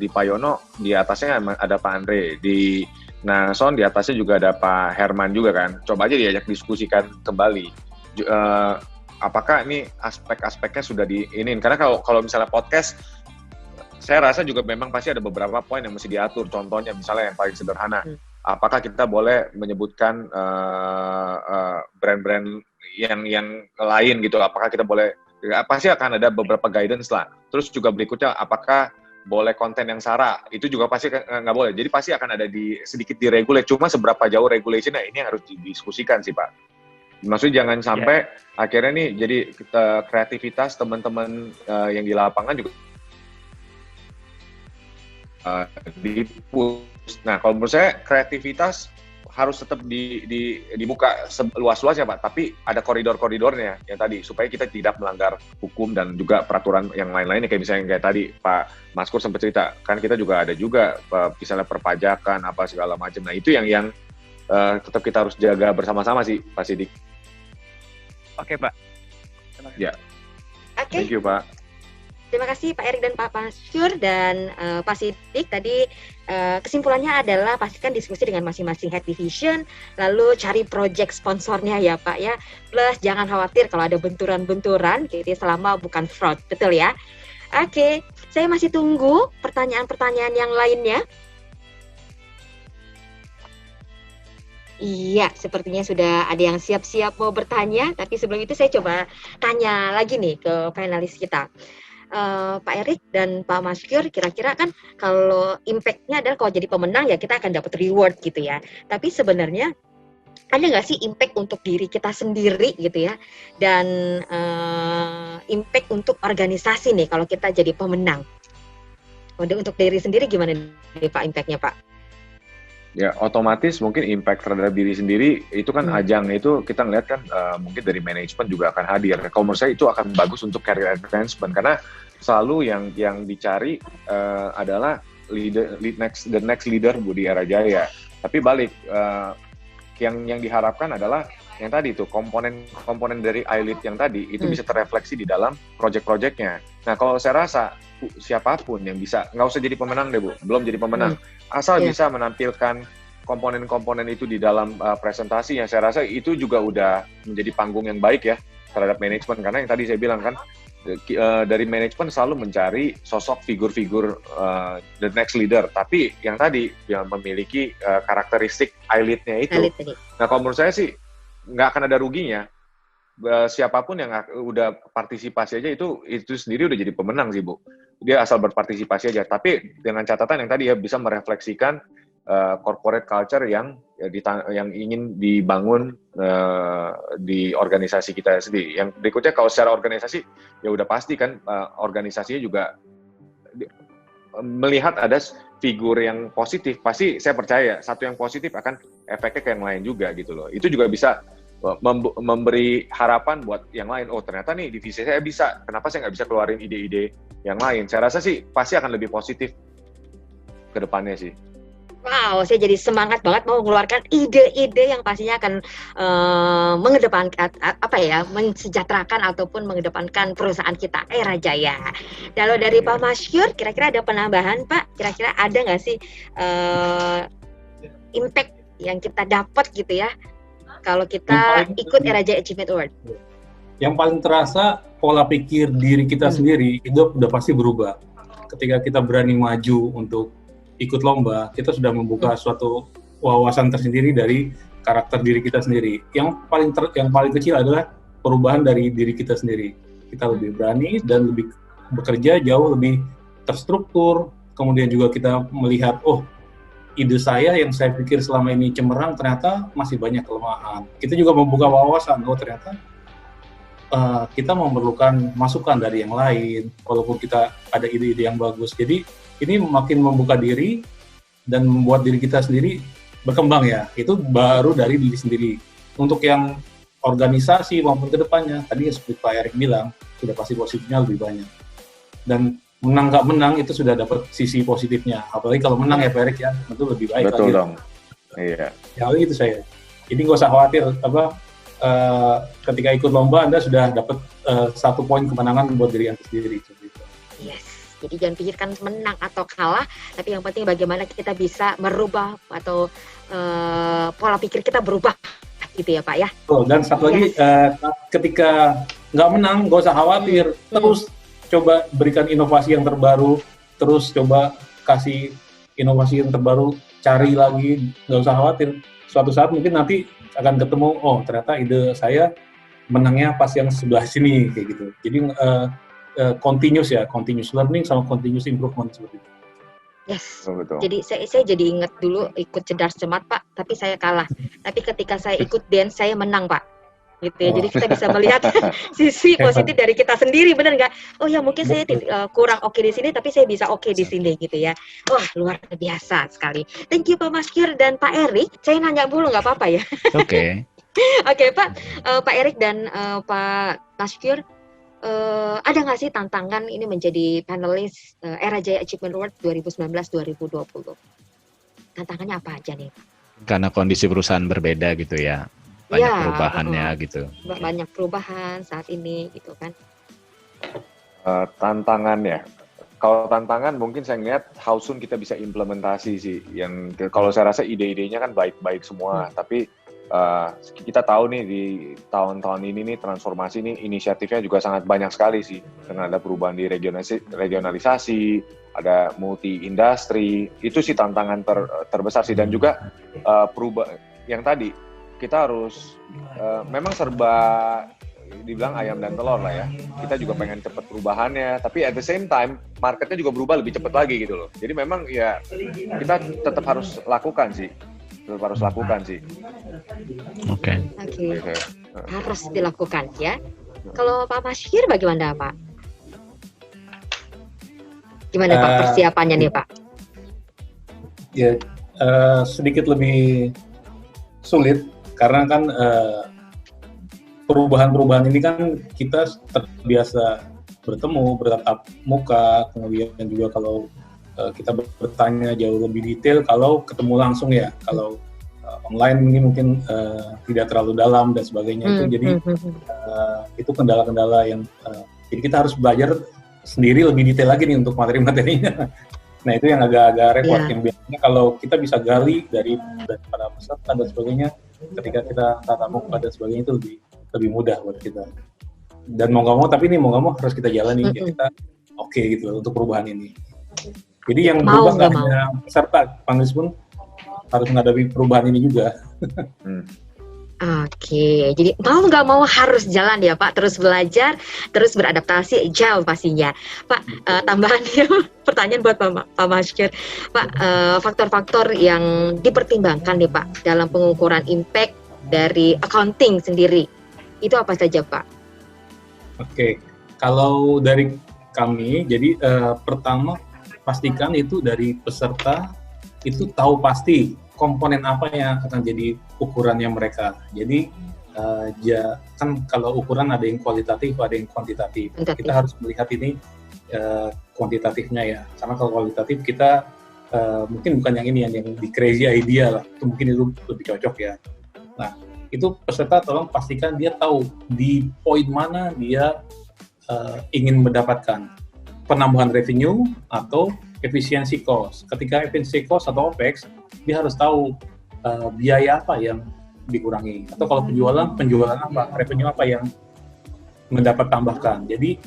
di Pak Yono di atasnya ada Pak Andre, di Nason di atasnya juga ada Pak Herman juga kan, coba aja diajak diskusikan kembali apakah ini aspek-aspeknya sudah diinin, karena kalau misalnya podcast saya rasa juga memang pasti ada beberapa poin yang mesti diatur. Contohnya misalnya yang paling sederhana, apakah kita boleh menyebutkan brand-brand yang lain gitu? Apakah kita boleh? Pasti akan ada beberapa guidance lah. Terus juga berikutnya, apakah boleh konten yang sara? Itu juga pasti nggak boleh. Jadi pasti akan ada sedikit diregulate. Cuma seberapa jauh regulationnya ini yang harus didiskusikan sih Pak. Maksudnya jangan sampai akhirnya nih jadi kreativitas teman-teman yang di lapangan juga di-push. Nah, kalau menurut saya kreativitas harus tetap dibuka luas-luasnya Pak, tapi ada koridor-koridornya yang tadi, supaya kita tidak melanggar hukum dan juga peraturan yang lain-lainnya, kayak misalnya kayak tadi Pak Maskur sempat cerita, kan kita juga ada juga misalnya perpajakan, apa segala macam. Nah, itu yang tetap kita harus jaga bersama-sama sih, Pak Sidik.
Oke, Pak.
Ya.
Oke.
Thank you, Pak.
Terima kasih Pak Erik dan Pak Mansur dan Pak Sidik. Tadi kesimpulannya adalah pastikan diskusi dengan masing-masing head division, lalu cari project sponsornya ya Pak ya. Plus jangan khawatir kalau ada benturan-benturan gitu ya, selama bukan fraud, betul ya? Oke, saya masih tunggu pertanyaan-pertanyaan yang lainnya. Iya, sepertinya sudah ada yang siap-siap mau bertanya, tapi sebelum itu saya coba tanya lagi nih ke panelis kita. Pak Erik dan Pak Maskur, kira-kira kan kalau impact-nya adalah kalau jadi pemenang ya kita akan dapat reward gitu ya. Tapi sebenarnya ada nggak sih impact untuk diri kita sendiri gitu ya, dan impact untuk organisasi nih kalau kita jadi pemenang? Untuk diri sendiri gimana nih Pak impact-nya Pak?
Ya otomatis mungkin impact terhadap diri sendiri itu kan ajang itu kita ngeliat kan mungkin dari manajemen juga akan hadir. Kalau menurut saya itu akan bagus untuk career advancement, karena selalu yang dicari adalah the next leader di Era Jaya. Tapi balik yang diharapkan adalah yang tadi itu komponen dari I-Lead yang tadi itu bisa terrefleksi di dalam project-projectnya. Nah kalau saya rasa siapapun yang bisa, nggak usah jadi pemenang deh Bu, belum jadi pemenang, asal bisa menampilkan komponen-komponen itu di dalam presentasi, yang saya rasa itu juga udah menjadi panggung yang baik ya terhadap manajemen. Karena yang tadi saya bilang kan dari manajemen selalu mencari sosok figur-figur the next leader, tapi yang tadi yang memiliki karakteristik I-Lead-nya itu. Nah kalau menurut saya sih nggak akan ada ruginya. Siapapun yang udah partisipasi aja itu sendiri udah jadi pemenang sih Bu. Dia asal berpartisipasi aja, tapi dengan catatan yang tadi ya bisa merefleksikan corporate culture yang ingin dibangun di organisasi kita sendiri. Yang berikutnya kalau secara organisasi ya udah pasti kan organisasinya juga melihat ada figur yang positif, pasti saya percaya satu yang positif akan efeknya ke yang lain juga gitu loh. Itu juga bisa memberi harapan buat yang lain. Oh ternyata nih divisi saya bisa, kenapa saya nggak bisa keluarin ide-ide yang lain? Saya rasa sih pasti akan lebih positif ke depannya sih.
Wow, saya jadi semangat banget mau mengeluarkan ide-ide yang pastinya akan mengedepankan mensejahterakan ataupun mengedepankan perusahaan kita Era Jaya. Kalau dari Pak Masyur, kira-kira ada penambahan Pak? Kira-kira ada nggak sih impact yang kita dapat gitu ya kalau kita ikut Era Jaya Achievement Award?
Yang paling terasa pola pikir diri kita sendiri itu udah pasti berubah. Ketika kita berani maju untuk ikut lomba, kita sudah membuka suatu wawasan tersendiri dari karakter diri kita sendiri. Yang paling kecil adalah perubahan dari diri kita sendiri. Kita lebih berani dan lebih bekerja jauh lebih terstruktur. Kemudian juga kita melihat, oh, ide saya yang saya pikir selama ini cemerlang ternyata masih banyak kelemahan. Kita juga membuka wawasan, oh ternyata kita memerlukan masukan dari yang lain, walaupun kita ada ide-ide yang bagus. Jadi ini makin membuka diri dan membuat diri kita sendiri berkembang ya. Itu baru dari diri sendiri. Untuk yang organisasi maupun kedepannya, tadi seperti Pak Erik bilang, sudah pasti positifnya lebih banyak. Dan menang nggak menang itu sudah dapat sisi positifnya. Apalagi kalau menang ya Pak Erik ya, tentu lebih baik.
Betul
lagi.
dong. Iya.
Ya itu saya. Jadi nggak usah khawatir ketika ikut lomba Anda sudah dapat 1 poin kemenangan buat diri Anda sendiri.
Yes. Jadi jangan pikirkan menang atau kalah, tapi yang penting bagaimana kita bisa merubah atau pola pikir kita berubah, gitu ya Pak ya.
Dan satu lagi, ketika nggak menang, nggak usah khawatir, terus coba berikan inovasi yang terbaru, terus coba kasih inovasi yang terbaru, cari lagi, nggak usah khawatir. Suatu saat mungkin nanti akan ketemu, oh ternyata ide saya menangnya pas yang sebelah sini, kayak gitu. Jadi continuous learning sama continuous improvement seperti itu.
Yes.
Betul.
Jadi saya jadi ingat dulu ikut Cedar Cermat Pak, tapi saya kalah. Tapi ketika saya ikut dance saya menang Pak. Gitu ya. Jadi kita bisa melihat sisi positif dari kita sendiri, benar nggak? Oh ya mungkin saya kurang oke di sini, tapi saya bisa oke di sini gitu ya. Wah luar biasa sekali. Thank you Pak Masyur dan Pak Erik. Saya nanya dulu nggak apa-apa ya?
Oke.
Oke Pak, Pak Erik dan Pak Masyur. Ada nggak sih tantangan ini menjadi panelis Era Jaya Achievement Award 2019-2020? Tantangannya apa aja nih?
Karena kondisi perusahaan berbeda gitu ya, banyak perubahannya gitu.
Banyak perubahan saat ini gitu kan.
Tantangannya, kalau tantangan mungkin saya lihat how soon kita bisa implementasi sih. Yang kalau saya rasa ide-idenya kan baik-baik semua, tapi kita tahu nih di tahun-tahun ini nih transformasi nih inisiatifnya juga sangat banyak sekali sih, dengan ada perubahan di regionalisasi, ada multi industri, itu sih tantangan terbesar sih. Dan juga yang tadi kita harus memang serba dibilang ayam dan telur lah ya, kita juga pengen cepat perubahannya, tapi at the same time marketnya juga berubah lebih cepat lagi gitu loh. Jadi memang ya kita tetap harus lakukan sih.
Oke. Harus dilakukan ya. Kalau Pak Masyur bagaimana Pak? Gimana Pak persiapannya nih Pak?
Ya sedikit lebih sulit karena kan perubahan-perubahan ini kan kita terbiasa bertemu, bertatap muka, kemudian juga kalau kita bertanya jauh lebih detail kalau ketemu langsung ya. Kalau online ini mungkin tidak terlalu dalam dan sebagainya itu. Jadi itu kendala-kendala yang jadi kita harus belajar sendiri lebih detail lagi nih untuk materi-materinya. Nah itu yang agak-agak repot. Yang biasanya kalau kita bisa gali dari para peserta dan sebagainya, ketika kita tatap muka dan sebagainya itu lebih mudah buat kita. Dan mau nggak mau harus kita jalani. Ya kita oke gitu untuk perubahan ini. Jadi yang berubah nggak hanya peserta, panelis pun harus menghadapi perubahan ini juga.
Oke, jadi mau nggak mau harus jalan ya Pak, terus belajar, terus beradaptasi, jauh pastinya. Pak, tambahannya pertanyaan buat Pak Masyur. Pak, faktor-faktor yang dipertimbangkan nih Pak dalam pengukuran impact dari accounting sendiri, itu apa saja Pak?
Oke, kalau dari kami, jadi pertama pastikan itu dari peserta itu tahu pasti komponen apa yang akan jadi ukurannya mereka. Jadi kan kalau ukuran ada yang kualitatif, ada yang kuantitatif. Kita harus melihat ini kuantitatifnya ya. Karena kalau kualitatif kita mungkin bukan yang ini, yang di crazy idea lah, itu mungkin itu lebih cocok ya. Nah, itu peserta tolong pastikan dia tahu di poin mana dia ingin mendapatkan penambahan revenue atau efisiensi cost. Ketika efisiensi cost atau OPEX, dia harus tahu biaya apa yang dikurangi, atau kalau penjualan apa, revenue apa yang mendapat tambahkan. Jadi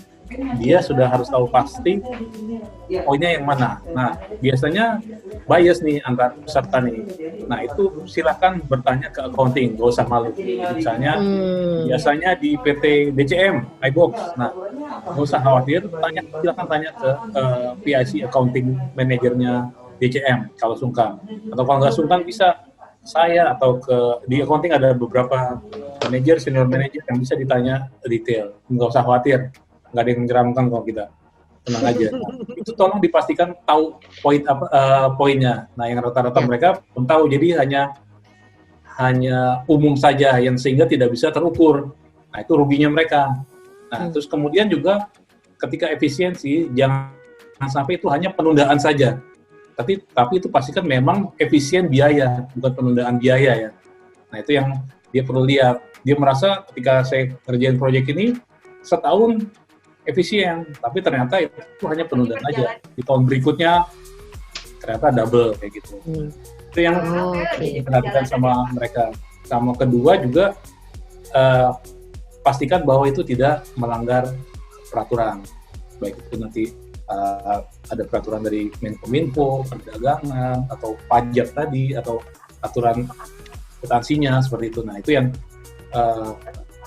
dia sudah harus tahu pasti poinnya yang mana. Nah, biasanya bias nih antar peserta nih. Nah, itu silakan bertanya ke accounting, gak usah malu. Misalnya, biasanya di PT DCM, iBox. Nah, gak usah khawatir, silakan tanya ke PIC accounting manajernya DCM kalau sungkan. Atau kalau nggak sungkan bisa saya atau di accounting ada beberapa manajer, senior manager yang bisa ditanya detail. Nggak usah khawatir. Nggak ada yang menyeramkan kalau kita, tenang aja. Itu tolong dipastikan tahu poinnya. Nah, yang rata-rata mereka belum tahu, jadi hanya umum saja yang sehingga tidak bisa terukur. Nah, itu ruginya mereka. Nah, terus kemudian juga ketika efisiensi jangan sampai itu hanya penundaan saja. Tapi itu pastikan memang efisien biaya, bukan penundaan biaya ya. Nah, itu yang dia perlu lihat. Dia merasa ketika saya kerjain proyek ini setahun efisien, tapi ternyata itu hanya penundaan aja. Di tahun berikutnya ternyata double kayak gitu. Itu yang diperhatikan sama mereka. Sama kedua juga pastikan bahwa itu tidak melanggar peraturan. Baik itu nanti ada peraturan dari Menkominfo, perdagangan, atau pajak tadi, atau aturan akuntansinya seperti itu. Nah, itu yang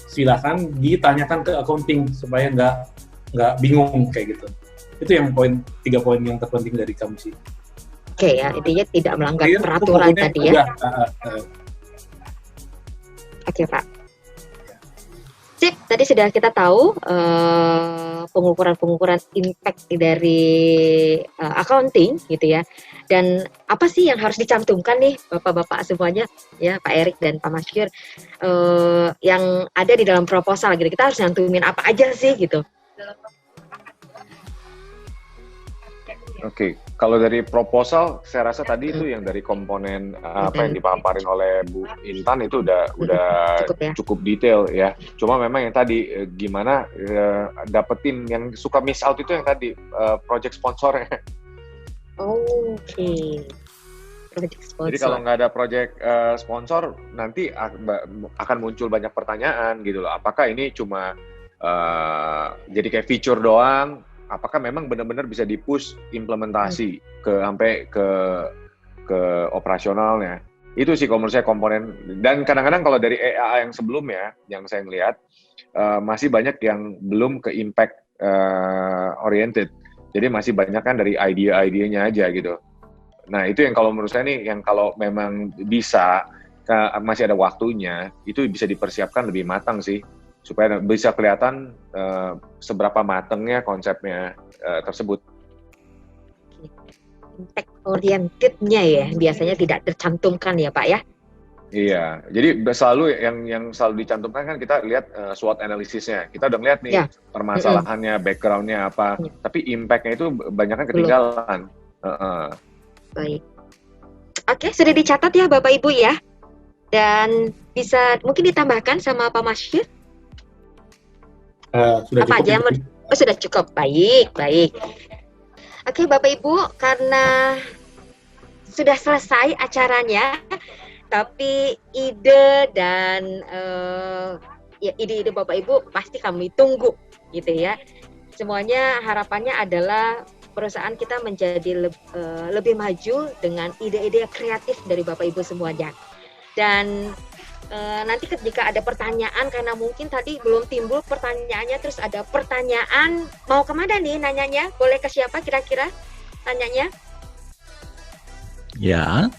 silakan ditanyakan ke accounting supaya nggak bingung kayak gitu. Itu yang 3 poin yang terpenting dari kami sih.
Oke ya, intinya tidak melanggar peraturan tadi ya. Oke Pak. Sip, tadi sudah kita tahu pengukuran impact dari accounting gitu ya. Dan apa sih yang harus dicantumkan nih Bapak-bapak semuanya ya, Pak Erik dan Pak Masyur, yang ada di dalam proposal gitu. Kita harus nyantumin apa aja sih gitu.
Oke, kalau dari proposal, saya rasa tadi itu yang dari komponen apa yang dipaparin oleh Bu Intan itu udah cukup detail ya. Cuma memang yang tadi gimana dapetin yang suka miss out itu yang tadi project sponsornya.
Oke. Project sponsor.
Jadi kalau nggak ada project sponsor, nanti akan muncul banyak pertanyaan gitu loh. Apakah ini cuma jadi kayak feature doang? Apakah memang benar-benar bisa di-push implementasi sampai ke operasionalnya? Itu sih kalau menurut saya komponen. Dan kadang-kadang kalau dari EAA yang sebelumnya, yang saya ngelihat, masih banyak yang belum ke impact oriented. Jadi masih banyak kan dari idea-idenya aja gitu. Nah itu yang kalau menurut saya nih, yang kalau memang bisa, masih ada waktunya, itu bisa dipersiapkan lebih matang sih. Supaya bisa kelihatan seberapa matangnya konsepnya tersebut.
Impact oriented-nya ya, biasanya tidak tercantumkan ya Pak ya?
Iya, jadi selalu yang selalu dicantumkan kan kita lihat SWOT analisisnya. Kita udah ngeliat nih permasalahannya, background-nya apa, tapi impact-nya itu banyak kan ketinggalan.
Baik. Oke, sudah dicatat ya Bapak Ibu ya? Dan bisa mungkin ditambahkan sama Pak Masyur?
Sudah
apa
cukup.
aja sudah cukup. Baik. Oke Bapak Ibu, karena sudah selesai acaranya, tapi ide dan ide-ide Bapak Ibu pasti kami tunggu gitu ya. Semuanya harapannya adalah perusahaan kita menjadi lebih maju dengan ide-ide kreatif dari Bapak Ibu semuanya. Dan nanti ketika ada pertanyaan, karena mungkin tadi belum timbul pertanyaannya, terus ada pertanyaan, mau kemana nih nanyanya? Boleh ke siapa kira-kira tanyanya?
Ya,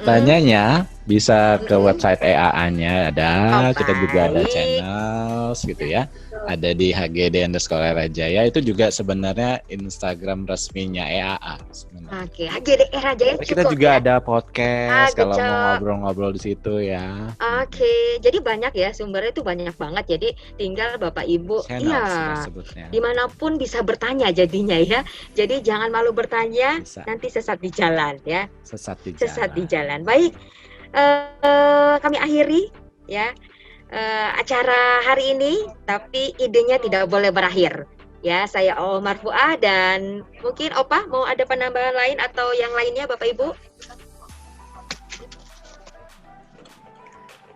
tanyanya Bisa ke website EAA-nya ada, kita juga ada
baik.
channel gitu ya. Ada di HGD_Era Jaya, itu juga sebenarnya Instagram resminya EAA sebenarnya.
Oke, HGD Era Jaya
Kita
cukup
juga
ya.
ada podcast kalau mau
Gecok.
ngobrol-ngobrol di situ ya.
Oke, jadi banyak ya sumbernya itu banyak banget. Jadi tinggal Bapak Ibu,
Channel kita
iya,
sebutnya.
dimanapun bisa bertanya jadinya ya. Jadi jangan malu bertanya,
Bisa.
nanti sesat di jalan ya.
Sesat di
Sesat di
jalan.
jalan. Baik, kami akhiri ya acara hari ini, tapi idenya tidak boleh berakhir. Ya, saya Omar Fuad dan mungkin Opa mau ada penambahan lain atau yang lainnya Bapak Ibu?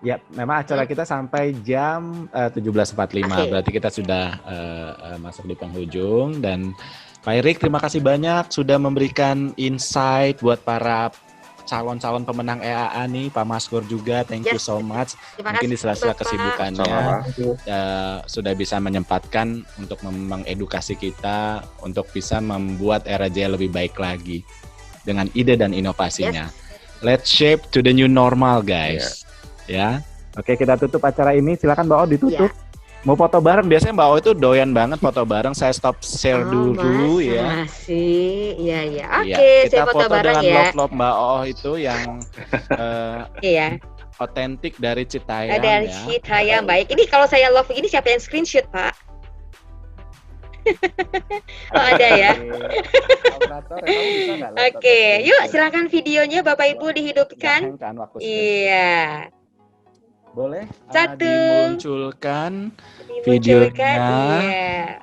Ya, memang acara kita sampai jam 17.45.
Oke.
Berarti kita sudah masuk di penghujung. Dan Pak Erik, terima kasih banyak sudah memberikan insight buat para calon-calon pemenang EAA nih. Pak Maskur juga, thank you
Yes.
so much.
Terima
Mungkin di
kasih,
sela-sela
Bapak.
kesibukannya
Sama-sama.
sudah bisa menyempatkan untuk mengedukasi kita untuk bisa membuat Era Jaya lebih baik lagi dengan ide dan inovasinya. Let's shape to the new normal, guys. Ya. Oke, kita tutup acara ini. Silakan Mbak O ditutup. Mau foto bareng, biasanya Mbak O itu doyan banget foto bareng. Saya stop share dulu ya.
Masih, iya.
Iya,
Oke,
kita
saya foto bareng
dengan
ya.
love Mbak O itu yang
Iya.
otentik dari Citayam
Dari
ya.
Citayam, baik. Ini kalau saya love begini siapa yang screenshot, Pak? Oh, ada ya. Oke, yuk silakan videonya Bapak Ibu dihidupkan. Iya.
Boleh?
Satu.
Dimunculkan
Dimunculkan,
videonya.
iya.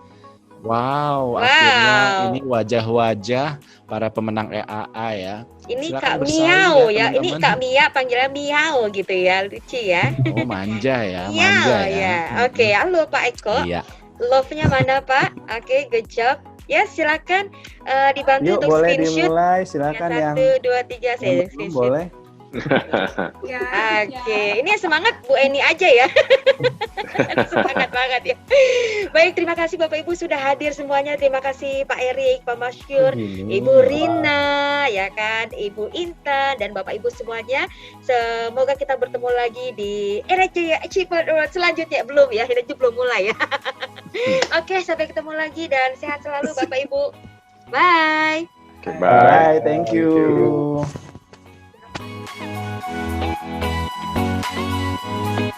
Wow, akhirnya ini wajah-wajah para pemenang EAA ya.
Ini
Silakan
Kak
bersaing
Miau ya.
teman-teman.
Ini Kak Mia panggilan Miau gitu ya. Lucu ya.
Oh, manja ya,
Miau
manja ya.
ya. Oke, halo Pak Eko.
Iya.
Love-nya mana Pak? Oke, good job. Ya, silakan dibantu
Yuk,
untuk
boleh
screenshot.
dimulai. Silakan yang
1, 2, 3 saya
belum
screenshot.
boleh.
Oke, ini yang semangat Bu Eni aja ya. Semangat banget ya. Baik, terima kasih Bapak Ibu sudah hadir semuanya. Terima kasih Pak Erik, Pak Maskur, Ibu Rina, ya kan, Ibu Intan dan Bapak Ibu semuanya. Semoga kita bertemu lagi di Era Jaya Achievement Award selanjutnya. Belum ya, ini belum mulai ya. Oke, sampai ketemu lagi dan sehat selalu Bapak Ibu. Bye.
Okay, bye.
Bye, thank you.
Thank you.